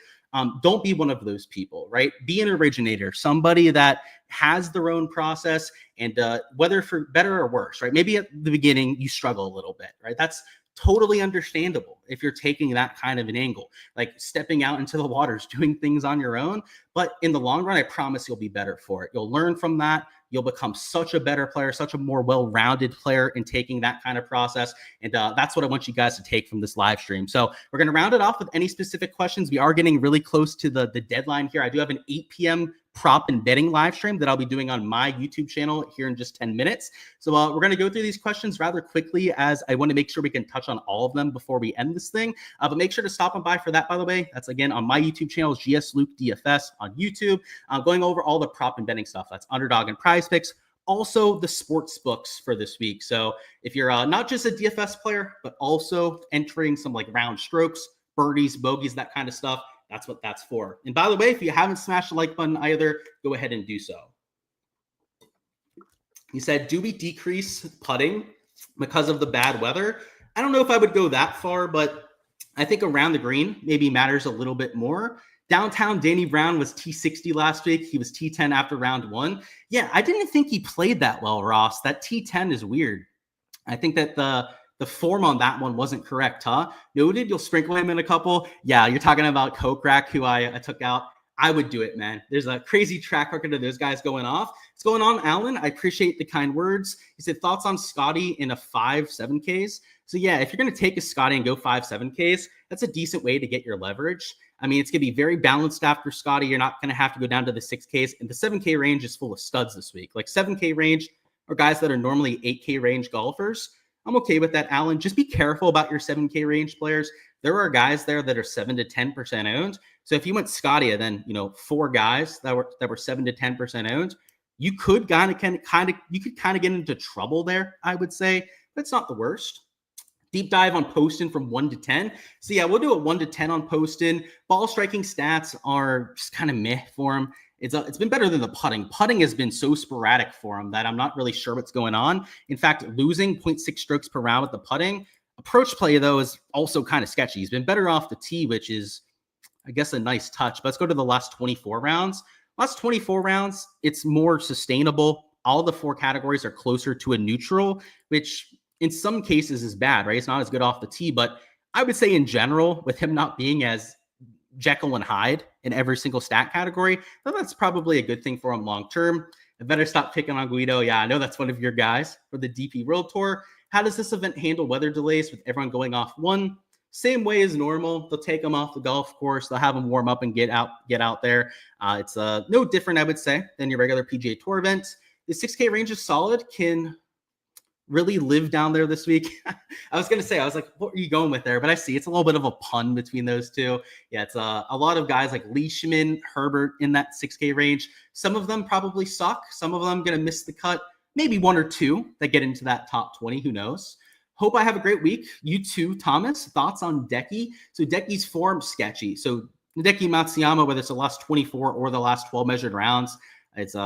Don't be one of those people, right? Be an originator, somebody that has their own process, and whether for better or worse, right? Maybe at the beginning you struggle a little bit, right? That's totally understandable if you're taking that kind of an angle, like stepping out into the waters, doing things on your own. But in the long run, I promise you'll be better for it. You'll learn from that. You'll become such a better player, such a more well-rounded player in taking that kind of process. And that's what I want you guys to take from this live stream. So we're going to round it off with any specific questions. We are getting really close to the deadline here. I do have an 8 p.m. prop and betting live stream that I'll be doing on my YouTube channel here in just 10 minutes. So we're going to go through these questions rather quickly, as I want to make sure we can touch on all of them before we end this thing. But make sure to stop on by for that, by the way. That's again on my YouTube channel, GSLukeDFS on YouTube. Going over all the prop and betting stuff. That's Underdog and Prize Picks. Also the sports books for this week. So if you're not just a DFS player, but also entering some like round strokes, birdies, bogeys, that kind of stuff, that's what that's for. And by the way, if you haven't smashed the like button either, go ahead and do so. He said, do we decrease putting because of the bad weather? I don't know if I would go that far, but I think around the green maybe matters a little bit more. Downtown, Danny Brown was T60 last week. He was T10 after round 1. Yeah, I didn't think he played that well, Ross. That T10 is weird. I think that the form on that one wasn't correct, huh? Noted, you'll sprinkle him in a couple. Yeah, you're talking about Kokrak, who I took out. I would do it, man. There's a crazy track record of those guys going off. What's going on, Alan? I appreciate the kind words. He said, thoughts on Scotty in a 5-7Ks? So yeah, if you're going to take a Scotty and go 5-7Ks, that's a decent way to get your leverage. I mean, it's going to be very balanced after Scotty. You're not going to have to go down to the 6Ks. And the 7K range is full of studs this week. Like 7K range are guys that are normally 8K range golfers. I'm okay with that, Alan. Just be careful about your 7K range players. There are guys there that are 7 to 10% owned. So if you went Scotty and then 4 guys that were 7 to 10% owned, you could kind of get into trouble there, I would say. But it's not the worst. Deep dive on Poston from 1 to 10. So yeah, we'll do a 1 to 10 on Poston. Ball striking stats are just kind of meh for him. It's been better than the putting. Putting has been so sporadic for him that I'm not really sure what's going on. In fact, losing 0.6 strokes per round with the putting. Approach play, though, is also kind of sketchy. He's been better off the tee, which is, I guess, a nice touch. But let's go to the last 24 rounds. Last 24 rounds, it's more sustainable. All the 4 categories are closer to a neutral, which in some cases is bad, right? It's not as good off the tee. But I would say in general, with him not being as Jekyll and Hyde in every single stat category, that's probably a good thing for him long term. I better stop picking on Guido. Yeah, I know that's one of your guys for the DP World Tour. How does this event handle weather delays with everyone going off one? Same way as normal. They'll take them off the golf course. They'll have them warm up and get out there. It's no different, I would say, than your regular PGA Tour event. The 6K range is solid. Can really live down there this week. I was like, what are you going with there? But I see it's a little bit of a pun between those two. Yeah, it's a lot of guys like Leishman, Herbert in that 6K range. Some of them probably suck. Some of them going to miss the cut. Maybe 1 or 2 that get into that top 20. Who knows? Hope I have a great week. You too, Thomas. Thoughts on Decky? So Decky's form sketchy. So Hideki Matsuyama, whether it's the last 24 or the last 12 measured rounds, it's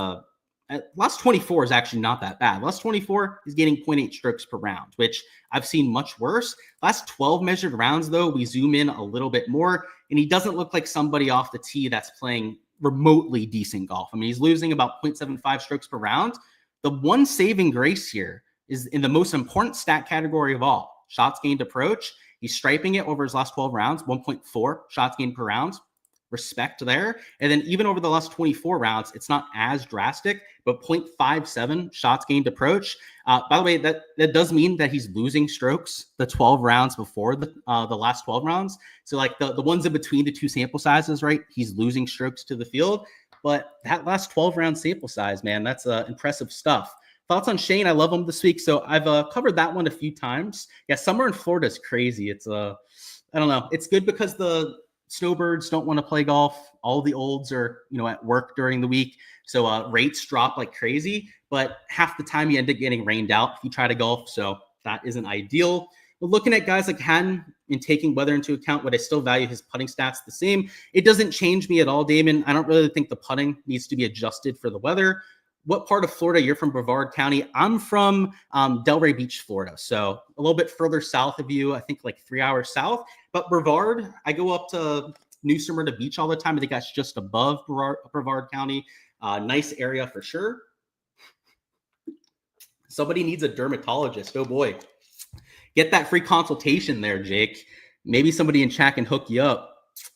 last 24 is actually not that bad. Last 24 is getting 0.8 strokes per round, which I've seen much worse. Last 12 measured rounds, though, we zoom in a little bit more, and he doesn't look like somebody off the tee that's playing remotely decent golf. I mean, he's losing about 0.75 strokes per round. The one saving grace here is in the most important stat category of all, shots gained approach. He's striping it over his last 12 rounds, 1.4 shots gained per round. Respect there. And then even over the last 24 rounds, it's not as drastic, but 0.57 shots gained approach. By the way, that does mean that he's losing strokes the 12 rounds before the last 12 rounds. So like the ones in between the 2 sample sizes, right? He's losing strokes to the field. But that last 12 round sample size, man, that's impressive stuff. Thoughts on Shane? I love him this week. So I've covered that one a few times. Yeah, summer in Florida is crazy. It's I don't know. It's good because the snowbirds don't want to play golf. All the olds are, at work during the week. So rates drop like crazy, but half the time you end up getting rained out if you try to golf. So that isn't ideal. But looking at guys like Hatton and taking weather into account, would I still value his putting stats the same? It doesn't change me at all, Damon. I don't really think the putting needs to be adjusted for the weather. What part of Florida? You're from Brevard County. I'm from Delray Beach, Florida. So a little bit further south of you, I think like 3 hours south. But Brevard, I go up to New Smyrna Beach all the time. I think that's just above Brevard County. Nice area for sure. Somebody needs a dermatologist. Oh boy. Get that free consultation there, Jake. Maybe somebody in chat can hook you up.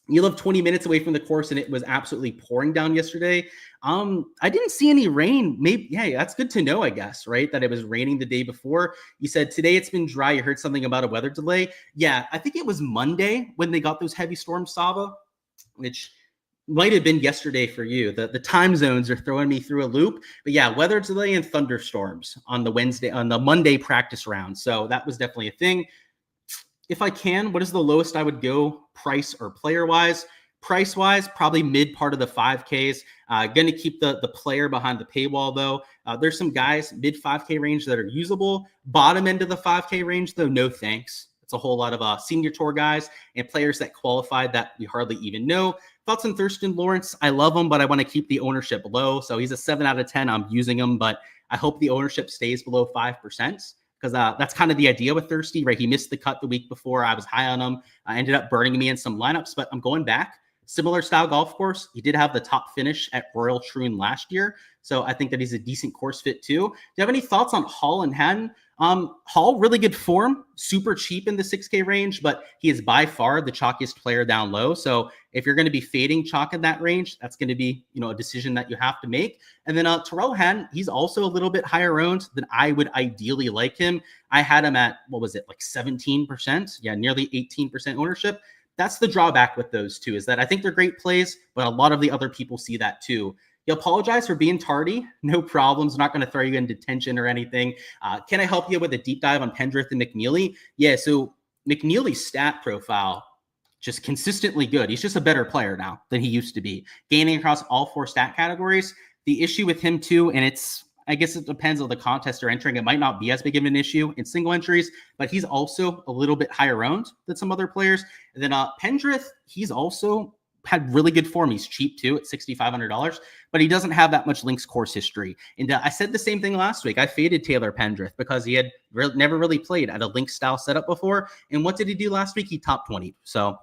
You live 20 minutes away from the course and it was absolutely pouring down yesterday. I didn't see any rain. Maybe, yeah, that's good to know, I guess, right? That it was raining the day before. You said today it's been dry. You heard something about a weather delay. Yeah, I think it was Monday when they got those heavy storms, Sava, which might have been yesterday for you. The time zones are throwing me through a loop. But yeah, weather delay and thunderstorms on the Monday practice round. So that was definitely a thing. If I can, what is the lowest I would go price or player-wise? Price-wise, probably mid part of the 5Ks. Going to keep the player behind the paywall, though. There's some guys mid 5K range that are usable. Bottom end of the 5K range, though, no thanks. It's a whole lot of senior tour guys and players that qualified that we hardly even know. Thoughts on Thurston Lawrence? I love him, but I want to keep the ownership low. So he's a 7 out of 10. I'm using him, but I hope the ownership stays below 5%. because that's kind of the idea with Thirsty, right? He missed the cut the week before. I was high on him. I ended up burning me in some lineups, but I'm going back. Similar style golf course. He did have the top finish at Royal Troon last year, so I think that he's a decent course fit too. Do you have any thoughts on Hall and Hatton? Hall, really good form, super cheap in the 6K range, but he is by far the chalkiest player down low. So if you're going to be fading chalk in that range, that's going to be, a decision that you have to make. And then Tyrrell Hatton, he's also a little bit higher owned than I would ideally like him. I had him at, what was it, like 17%? Yeah, nearly 18% ownership. That's the drawback with those two, is that I think they're great plays, but a lot of the other people see that too. You apologize for being tardy. No problems. I'm not going to throw you in detention or anything. Can I help you with a deep dive on Pendrith and McNeely? Yeah, so McNeely's stat profile, just consistently good. He's just a better player now than he used to be, gaining across all 4 stat categories. The issue with him too, and I guess it depends on the contest they're entering. It might not be as big of an issue in single entries, but he's also a little bit higher owned than some other players. And then Pendrith, he's also had really good form. He's cheap too at $6,500, but he doesn't have that much links course history. And I said the same thing last week. I faded Taylor Pendrith because he had never really played at a link style setup before. And what did he do last week? He top 20. So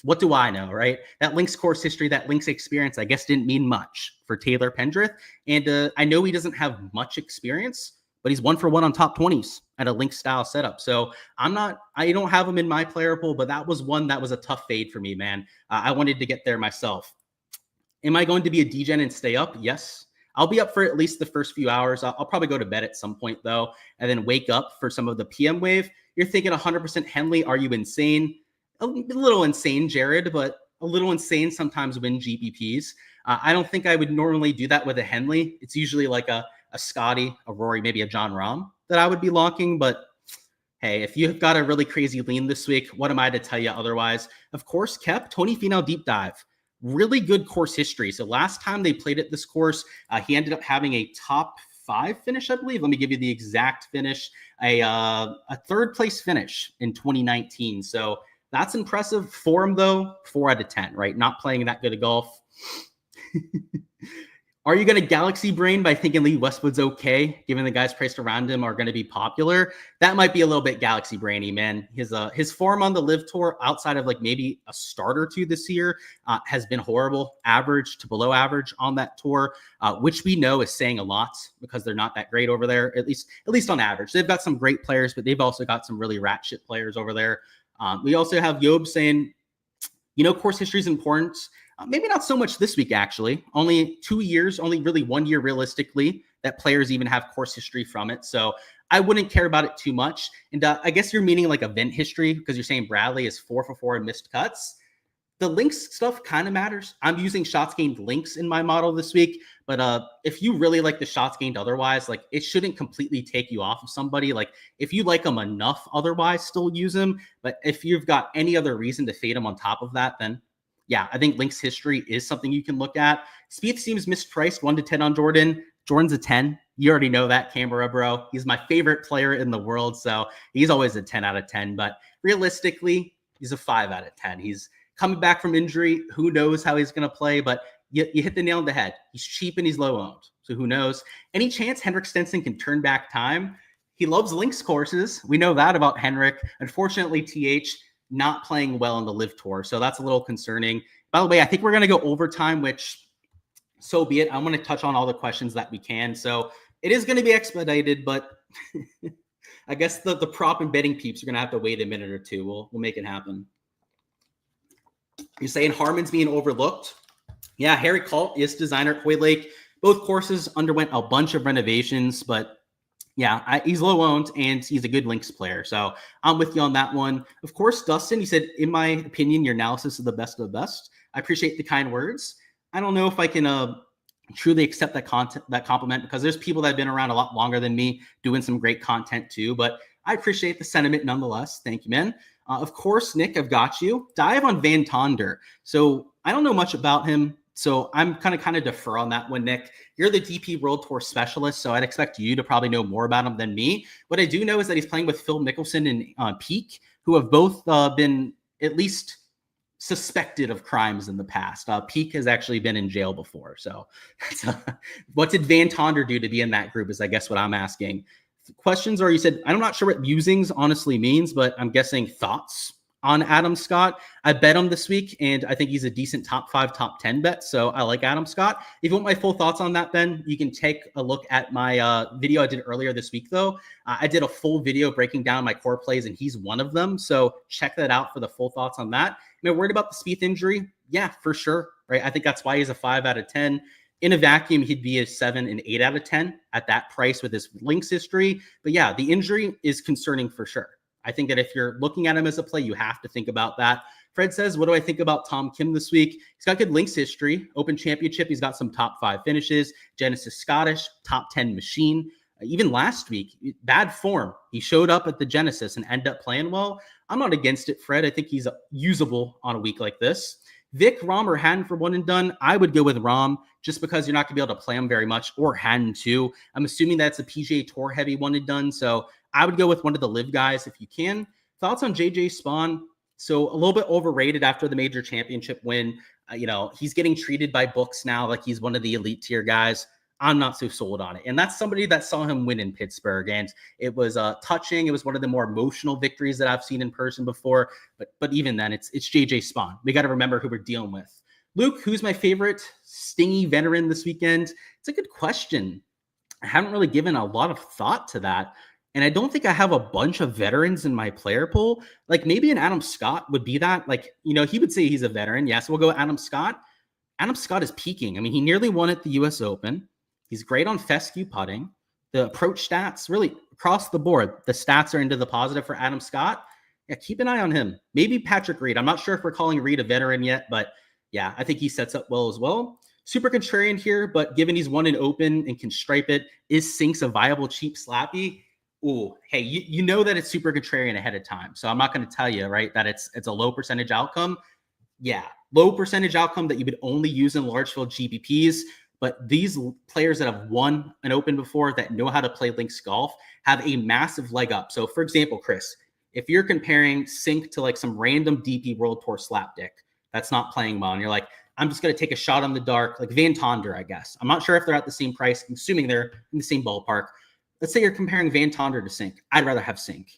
what do I know, right? That links course history, that links experience, I guess didn't mean much for Taylor Pendrith. And I know he doesn't have much experience, but he's 1 for 1 on top 20s at a link style setup. So I don't have him in my player pool, but that was one that was a tough fade for me, man. I wanted to get there myself. Am I going to be a degen and stay up? Yes. I'll be up for at least the first few hours. I'll probably go to bed at some point though, and then wake up for some of the PM wave. You're thinking 100% Henley. Are you insane? A little insane, Jared, but a little insane sometimes win GPPs. I don't think I would normally do that with a Henley. It's usually like a Scotty, a Rory, maybe a John Rahm that I would be locking. But hey, if you've got a really crazy lean this week, what am I to tell you otherwise? Of course, Kep, Tony Finau deep dive. Really good course history. So last time they played at this course, he ended up having a top 5 finish, I believe. Let me give you the exact finish. A third place finish in 2019. So that's impressive. Form, though, 4 out of 10, right? Not playing that good of golf. Are you going to galaxy brain by thinking Lee Westwood's okay, given the guys priced around him are going to be popular? That might be a little bit galaxy brainy, man. His form on the Live Tour, outside of like maybe a start or two this year, has been horrible, average to below average on that tour, which we know is saying a lot because they're not that great over there, at least on average. They've got some great players, but they've also got some really rat shit players over there. We also have Yob saying, course history is important. Maybe not so much this week, actually. Only 2 years, only really 1 year realistically that players even have course history from it. So I wouldn't care about it too much. And I guess you're meaning like event history because you're saying Bradley is 4 for 4 in missed cuts. The links stuff kind of matters. I'm using shots gained links in my model this week. But if you really like the shots gained otherwise, like it shouldn't completely take you off of somebody. Like if you like them enough otherwise, still use them. But if you've got any other reason to fade them on top of that, then yeah, I think links history is something you can look at. Spieth seems mispriced 1 to 10 on Jordan. Jordan's a 10. You already know that, Canberra, bro. He's my favorite player in the world. So he's always a 10 out of 10. But realistically, he's a 5 out of 10. He's coming back from injury. Who knows how he's going to play? But you hit the nail on the head. He's cheap and he's low owned. So who knows? Any chance Henrik Stenson can turn back time? He loves links courses. We know that about Henrik. Unfortunately, TH not playing well on the Live Tour. So that's a little concerning. By the way, I think we're going to go overtime, which so be it. I'm going to touch on all the questions that we can. So it is going to be expedited, but I guess the prop and betting peeps are going to have to wait a minute or two. We'll make it happen. You're saying Harmon's being overlooked? Yeah, Harry Colt is designer at Hoylake. Both courses underwent a bunch of renovations, but yeah, he's low owned and he's a good links player. So I'm with you on that one. Of course, Dustin, he said, in my opinion, your analysis is the best of the best. I appreciate the kind words. I don't know if I can truly accept that compliment because there's people that have been around a lot longer than me doing some great content too, but I appreciate the sentiment nonetheless. Thank you, man. Of course, Nick, I've got you. Dive on Van Tonder. So I don't know much about him. So I'm kind of defer on that one, Nick. You're the DP World Tour specialist, so I'd expect you to probably know more about him than me. What I do know is that he's playing with Phil Mickelson and Peak, who have both been at least suspected of crimes in the past. Peak has actually been in jail before. So what did Van Tonder do to be in that group is, I guess, what I'm asking. questions are, you said, I'm not sure what musings honestly means, but I'm guessing thoughts on Adam Scott. I bet him this week, and I think he's a decent top 5, top 10 bet. So I like Adam Scott. If you want my full thoughts on that, Ben, you can take a look at my video I did earlier this week, though. I did a full video breaking down my core plays, and he's one of them. So check that out for the full thoughts on that. Am I worried about the Spieth injury? Yeah, for sure. Right. I think that's why he's a 5 out of 10. In a vacuum, he'd be a 7 and 8 out of 10 at that price with his links history. But yeah, the injury is concerning for sure. I think that if you're looking at him as a play, you have to think about that. Fred says, what do I think about Tom Kim this week? He's got good links history. Open Championship, he's got some top 5 finishes. Genesis Scottish, top 10 machine. Even last week, bad form. He showed up at the Genesis and ended up playing well. I'm not against it, Fred. I think he's usable on a week like this. Vic, Rahm, or Haddon for one and done. I would go with Rahm just because you're not going to be able to play him very much, or Haddon too. I'm assuming that's a PGA Tour heavy one and done. So I would go with one of the live guys if you can. Thoughts on JJ Spawn? So a little bit overrated after the major championship win. He's getting treated by books now like he's one of the elite tier guys. I'm not so sold on it. And that's somebody that saw him win in Pittsburgh. And it was touching. It was one of the more emotional victories that I've seen in person before. But even then, it's JJ Spawn. We got to remember who we're dealing with. Luke, who's my favorite stingy veteran this weekend? It's a good question. I haven't really given a lot of thought to that. And I don't think I have a bunch of veterans in my player pool. Like maybe an Adam Scott would be that. He would say he's a veteran. Yes, we'll go with Adam Scott. Adam Scott is peaking. I mean, he nearly won at the U.S. Open. He's great on fescue putting. The approach stats, really across the board, the stats are into the positive for Adam Scott. Yeah, keep an eye on him. Maybe Patrick Reed. I'm not sure if we're calling Reed a veteran yet, but yeah, I think he sets up well as well. Super contrarian here, but given he's won an Open and can stripe it, is Sinks a viable cheap slappy? Ooh, hey, you know that it's super contrarian ahead of time. So I'm not going to tell you, right, that it's a low percentage outcome. Yeah, low percentage outcome that you would only use in large field GPPs. But these players that have won an Open before, that know how to play links golf, have a massive leg up. So for example, Chris, if you're comparing Sink to like some random DP World Tour slapdick that's not playing well, and you're like, I'm just going to take a shot on the dark, like Van Tonder, I guess. I'm not sure if they're at the same price. I'm assuming they're in the same ballpark. Let's say you're comparing Van Tonder to Sink. I'd rather have Sink.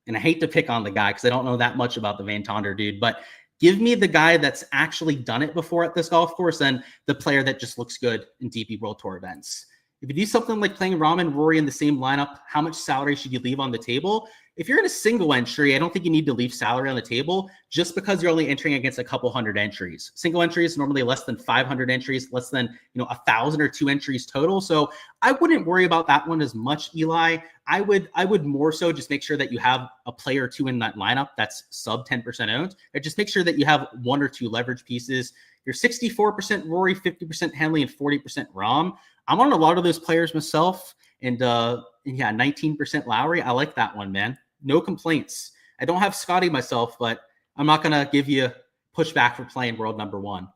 And I hate to pick on the guy because I don't know that much about the Van Tonder dude, but give me the guy that's actually done it before at this golf course than the player that just looks good in DP World Tour events. If you do something like playing Rahm and Rory in the same lineup, how much salary should you leave on the table? If you're in a single entry, I don't think you need to leave salary on the table just because you're only entering against a couple hundred entries. Single entries normally less than 500 entries, less than 1,000 or 2 entries total. So I wouldn't worry about that one as much, Eli. I would more so just make sure that you have a player or two in that lineup that's sub 10% owned, and just make sure that you have 1 or 2 leverage pieces. You're 64% Rory, 50% Henley, and 40% Rahm. I'm on a lot of those players myself, and 19% Lowry. I like that one, man. No complaints. I don't have Scotty myself, but I'm not going to give you pushback for playing world number 1.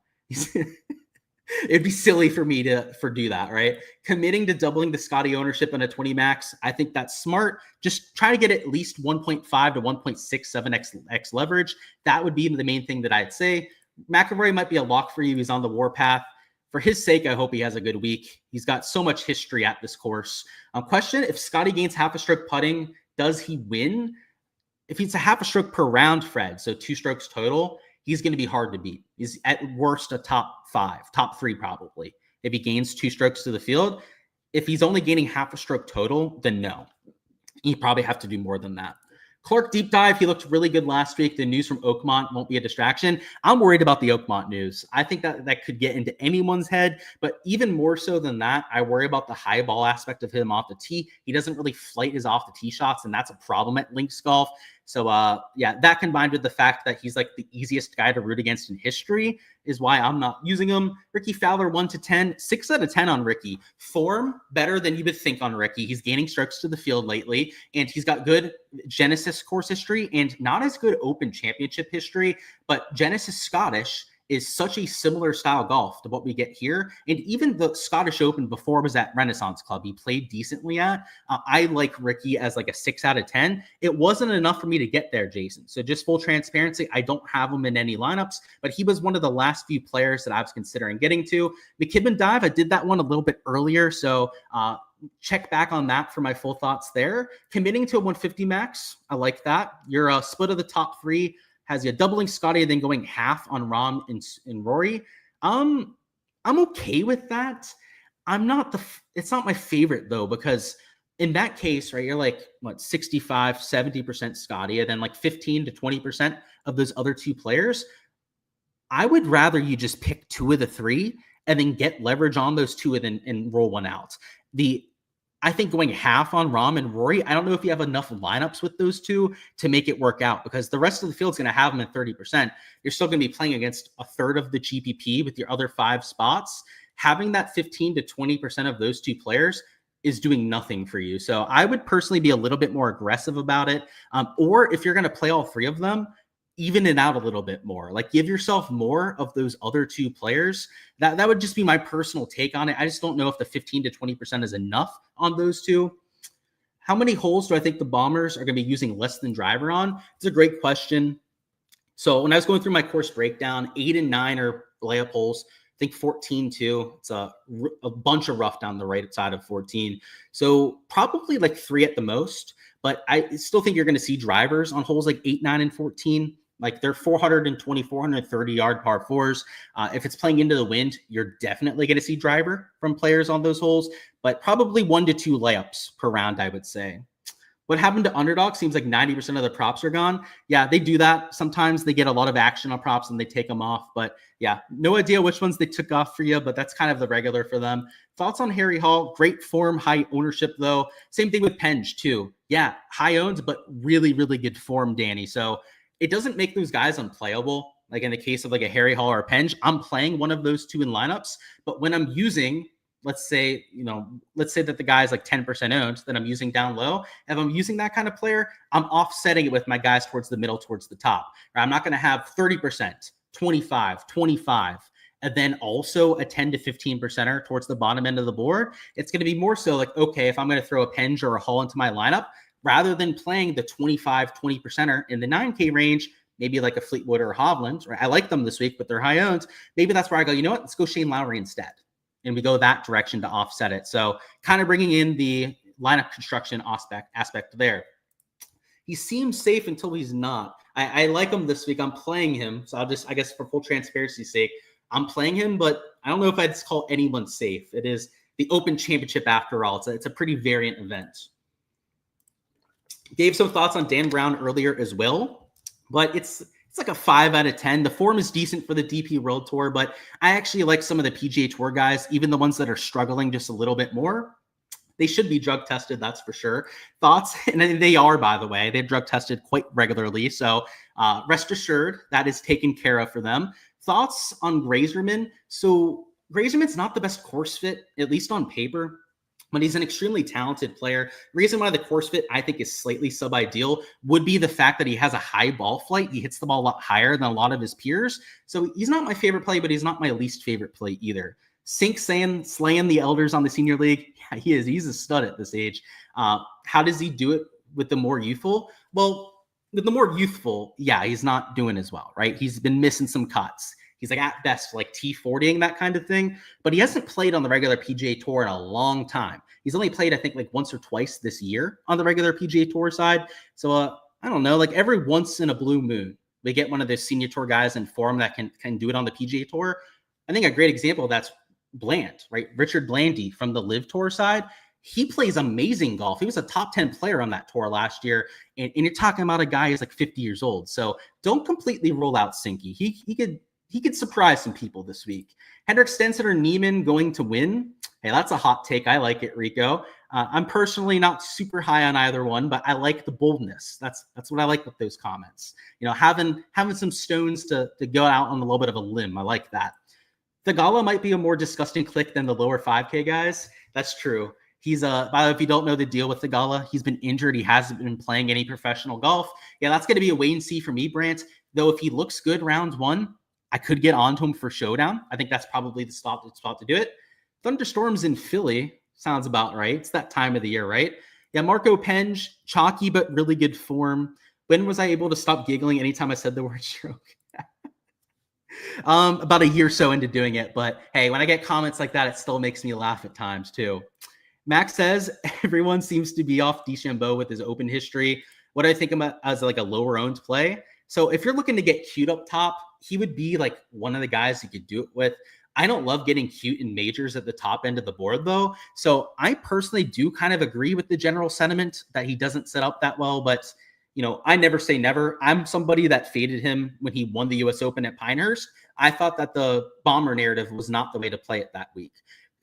It'd be silly for me to do that, right? Committing to doubling the Scotty ownership on a 20 max, I think that's smart. Just try to get at least 1.5 to 1.67x leverage. That would be the main thing that I'd say. McIlroy might be a lock for you. He's on the warpath. For his sake, I hope he has a good week. He's got so much history at this course. Question, if Scotty gains half a stroke putting, does he win? If it's a half a stroke per round, Fred, so 2 strokes total, he's going to be hard to beat. He's at worst a top 5, top 3 probably. If he gains 2 strokes to the field, if he's only gaining half a stroke total, then no. You probably have to do more than that. Clark deep dive. He looked really good last week. The news from Oakmont won't be a distraction. I'm worried about the Oakmont news. I think that could get into anyone's head, but even more so than that, I worry about the high ball aspect of him off the tee. He doesn't really flight his off the tee shots, and that's a problem at links golf. So that combined with the fact that he's like the easiest guy to root against in history is why I'm not using him. Ricky Fowler 1 to 10, 6 out of 10 on Ricky. Form better than you would think on Ricky. He's gaining strokes to the field lately, and he's got good Genesis course history and not as good Open Championship history, but Genesis Scottish is such a similar style golf to what we get here. And even the Scottish Open before was at Renaissance Club, he played decently at. I like Ricky as like a 6 out of 10. It wasn't enough for me to get there, Jason. So just full transparency, I don't have him in any lineups, but he was one of the last few players that I was considering getting to. McKibben Dive, I did that one a little bit earlier, so check back on that for my full thoughts there. Committing to a 150 max, I like that. Your split of the top three has you doubling Scotty and then going half on Rahm and Rory. I'm okay with that. It's not my favorite though, because in that case, right, you're like, 65, 70% Scotty, and then like 15 to 20% of those other two players. I would rather you just pick two of the three and then get leverage on those two and roll one out. I think going half on Rahm and Rory, I don't know if you have enough lineups with those two to make it work out, because the rest of the field's going to have them at 30%. You're still going to be playing against a third of the GPP with your other 5 spots. Having that 15 to 20% of those two players is doing nothing for you. So I would personally be a little bit more aggressive about it. Or if you're going to play all 3 of them, even it out a little bit more. Like, give yourself more of those other 2 players. That would just be my personal take on it. I just don't know if the 15 to 20% is enough on those 2. How many holes do I think the Bombers are going to be using less than driver on? It's a great question. So when I was going through my course breakdown, 8 and 9 are layup holes. I think 14 too. It's a bunch of rough down the right side of 14. So probably like 3 at the most. But I still think you're going to see drivers on holes like 8, 9, and 14. Like, they're 420, 430 yard par 4s. If it's playing into the wind, you're definitely going to see driver from players on those holes, but probably 1 to 2 layups per round, I would say. What happened to Underdog? Seems like 90% of the props are gone. Yeah, they do that. Sometimes they get a lot of action on props and they take them off. But yeah, no idea which ones they took off for you, but that's kind of the regular for them. Thoughts on Harry Hall? Great form, high ownership though. Same thing with Penge too. Yeah, high owned, but really, really good form, Danny. So it doesn't make those guys unplayable. Like in the case of like a Harry Hall or a Penge, I'm playing one of those 2 in lineups. But when I'm using, let's say that the guy's like 10% owned that I'm using down low. If I'm using that kind of player, I'm offsetting it with my guys towards the middle, towards the top. Right? I'm not going to have 30%, 25, 25, and then also a 10 to 15%er towards the bottom end of the board. It's going to be more so like, okay, if I'm going to throw a Penge or a Hall into my lineup, rather than playing the 25, 20%er in the 9K range, maybe like a Fleetwood or a Hovland, right? I like them this week, but they're high owned. Maybe that's where I go, you know what? Let's go Shane Lowry instead. And we go that direction to offset it. So kind of bringing in the lineup construction aspect there. He seems safe until he's not. I like him this week. I'm playing him. So I guess for full transparency's sake, I'm playing him, but I don't know if I'd call anyone safe. It is the Open Championship after all. It's a pretty variant event. Gave some thoughts on Dan Brown earlier as well, but it's like a 5 out of 10. The form is decent for the DP World Tour, but I actually like some of the PGA Tour guys, even the ones that are struggling just a little bit more. They should be drug tested, that's for sure. Thoughts? And they are, by the way. They're drug tested quite regularly, so rest assured that is taken care of for them. Thoughts on Grazerman? So Grazerman's not the best course fit, at least on paper, but he's an extremely talented player. The reason why the course fit, I think, is slightly sub-ideal would be the fact that he has a high ball flight. He hits the ball a lot higher than a lot of his peers. So he's not my favorite play, but he's not my least favorite play either. Sink slaying the elders on the senior league. Yeah, he is. He's a stud at this age. How does he do it with the more youthful? Well, with the more youthful, yeah, he's not doing as well, right? He's been missing some cuts. He's like at best like T40ing, that kind of thing. But he hasn't played on the regular PGA Tour in a long time. He's only played, I think, like once or twice this year on the regular PGA Tour side. So I don't know, like every once in a blue moon, we get one of those senior tour guys in form that can do it on the PGA Tour. I think a great example of that's Bland, right? Richard Blandy from the Live Tour side. He plays amazing golf. He was a top 10 player on that tour last year. And you're talking about a guy who's like 50 years old. So don't completely rule out Sinky. He could surprise some people this week. Hendrik Stenson or Neiman going to win? Hey, that's a hot take. I like it, Rico. I'm personally not super high on either one, but I like the boldness. That's what I like with those comments. You know, having some stones to go out on a little bit of a limb. I like that. Thigala might be a more disgusting click than the lower 5K guys. That's true. He's by the way, if you don't know the deal with Thigala, he's been injured. He hasn't been playing any professional golf. Yeah, that's going to be a wait and see for me, Brant. Though if he looks good round 1, I could get onto him for showdown. I think that's probably the spot to do it. Thunderstorms in Philly sounds about right. It's that time of the year, right? Yeah, Marco Penge, chalky but really good form. When was I able to stop giggling anytime I said the word stroke? About a year or so into doing it. But hey, when I get comments like that, it still makes me laugh at times too. Max says, everyone seems to be off DeChambeau with his open history. What do I think about as like a lower owned play? So if you're looking to get cute up top, he would be like one of the guys you could do it with. I don't love getting cute in majors at the top end of the board, though. So I personally do kind of agree with the general sentiment that he doesn't set up that well. But, you know, I never say never. I'm somebody that faded him when he won the U.S. Open at Pinehurst. I thought that the bomber narrative was not the way to play it that week.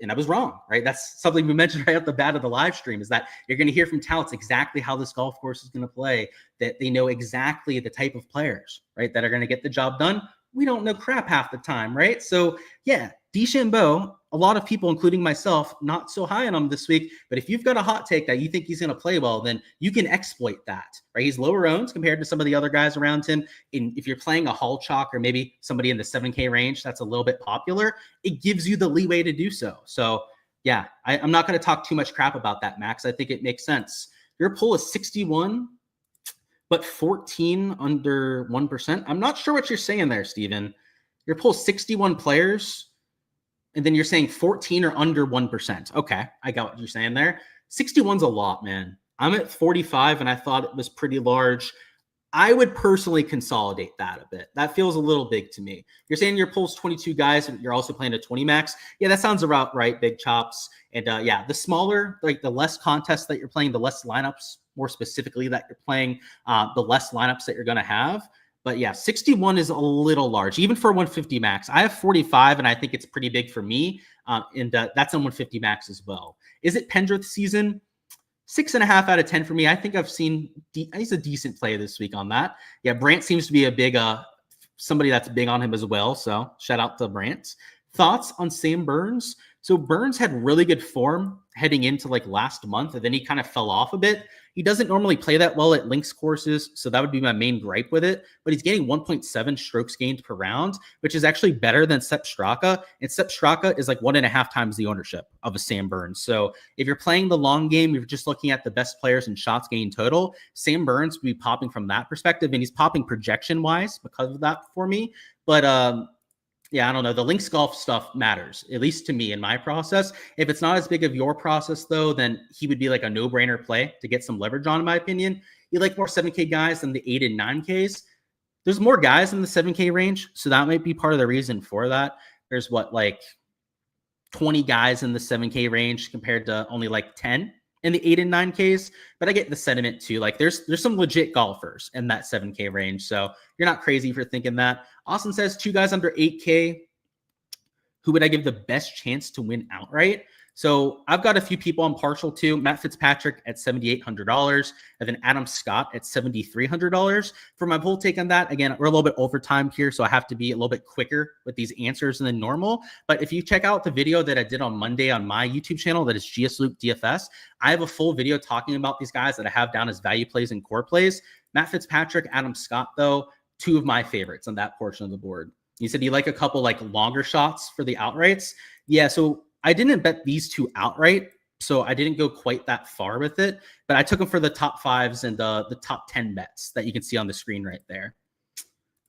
And I was wrong, right? That's something we mentioned right off the bat of the live stream, is that you're going to hear from talents exactly how this golf course is going to play, that they know exactly the type of players, right, that are going to get the job done. We don't know crap half the time, right? So yeah, DeChambeau, a lot of people, including myself, not so high on him this week. But if you've got a hot take that you think he's going to play well, then you can exploit that, right? He's lower owned compared to some of the other guys around him. And if you're playing a Hall chalk or maybe somebody in the 7K range that's a little bit popular, it gives you the leeway to do so. So yeah, I'm not going to talk too much crap about that, Max. I think it makes sense. Your pool is 61, but 14 under 1%. I'm not sure what you're saying there, Steven. Your pool 61 players, and then you're saying 14 or under 1%. Okay, I got what you're saying there. 61's a lot, man. I'm at 45, and I thought it was pretty large. I would personally consolidate that a bit. That feels a little big to me. You're saying your pool's 22 guys, and you're also playing a 20 max. Yeah, that sounds about right, Big Chops. And yeah, the smaller, like the less contests that you're playing, the less lineups, more specifically, that you're playing, the less lineups that you're going to have. But yeah, 61 is a little large, even for 150 max. I have 45, and I think it's pretty big for me. And that's on 150 max as well. Is it Pendrith season? 6.5 out of 10 for me. I think I've seen he's a decent play this week on that. Yeah, Brant seems to be a big somebody that's big on him as well. So shout out to Brant. Thoughts on Sam Burns? So Burns had really good form heading into like last month, and then he kind of fell off a bit. He doesn't normally play that well at links courses, so that would be my main gripe with it. But he's getting 1.7 strokes gained per round, which is actually better than Sepp Straka. And Sepp Straka is like 1.5 times the ownership of a Sam Burns. So if you're playing the long game, you're just looking at the best players and shots gained total, Sam Burns would be popping from that perspective, and he's popping projection-wise because of that for me. But yeah, I don't know. The links golf stuff matters, at least to me in my process. If it's not as big of your process, though, then he would be like a no-brainer play to get some leverage on, in my opinion. You like more 7K guys than the 8 and 9Ks. There's more guys in the 7K range, so that might be part of the reason for that. There's like 20 guys in the 7K range compared to only like 10 in the 8 and 9Ks. But I get the sentiment too. Like there's some legit golfers in that 7K range, so you're not crazy for thinking that. Austin says 2 guys under 8K. Who would I give the best chance to win outright? So I've got a few people I'm partial to. Matt Fitzpatrick at $7,800, and then Adam Scott at $7,300. For my poll take on that, again, we're a little bit over time here, so I have to be a little bit quicker with these answers than normal. But if you check out the video that I did on Monday on my YouTube channel, that is LukeDFS, I have a full video talking about these guys that I have down as value plays and core plays. Matt Fitzpatrick, Adam Scott, though, 2 of my favorites on that portion of the board. You said you like a couple like longer shots for the outrights. Yeah, so I didn't bet these 2 outright, so I didn't go quite that far with it, but I took them for the top 5s and the top 10 bets that you can see on the screen right there.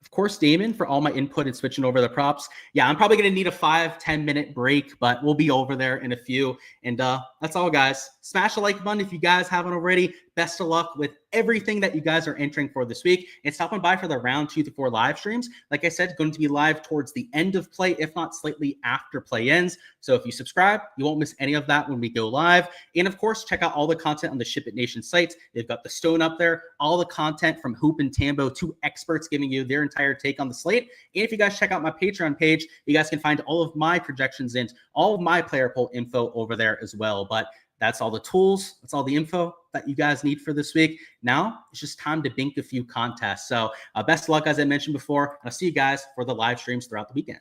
Of course, Damon, for all my input and switching over the props. Yeah, I'm probably going to need a 5-10 minute break, but we'll be over there in a few. And that's all, guys. Smash the like button if you guys haven't already. Best of luck with everything that you guys are entering for this week. And stopping by for the round 2 to 4 live streams. Like I said, going to be live towards the end of play, if not slightly after play ends. So if you subscribe, you won't miss any of that when we go live. And of course, check out all the content on the SHIPIT Nation sites. They've got the stone up there, all the content from Hoop and Tambo, 2 experts giving you their entire take on the slate. And if you guys check out my Patreon page, you guys can find all of my projections and all of my player poll info over there as well. But that's all the tools. That's all the info that you guys need for this week. Now it's just time to bink a few contests. So best of luck, as I mentioned before. I'll see you guys for the live streams throughout the weekend.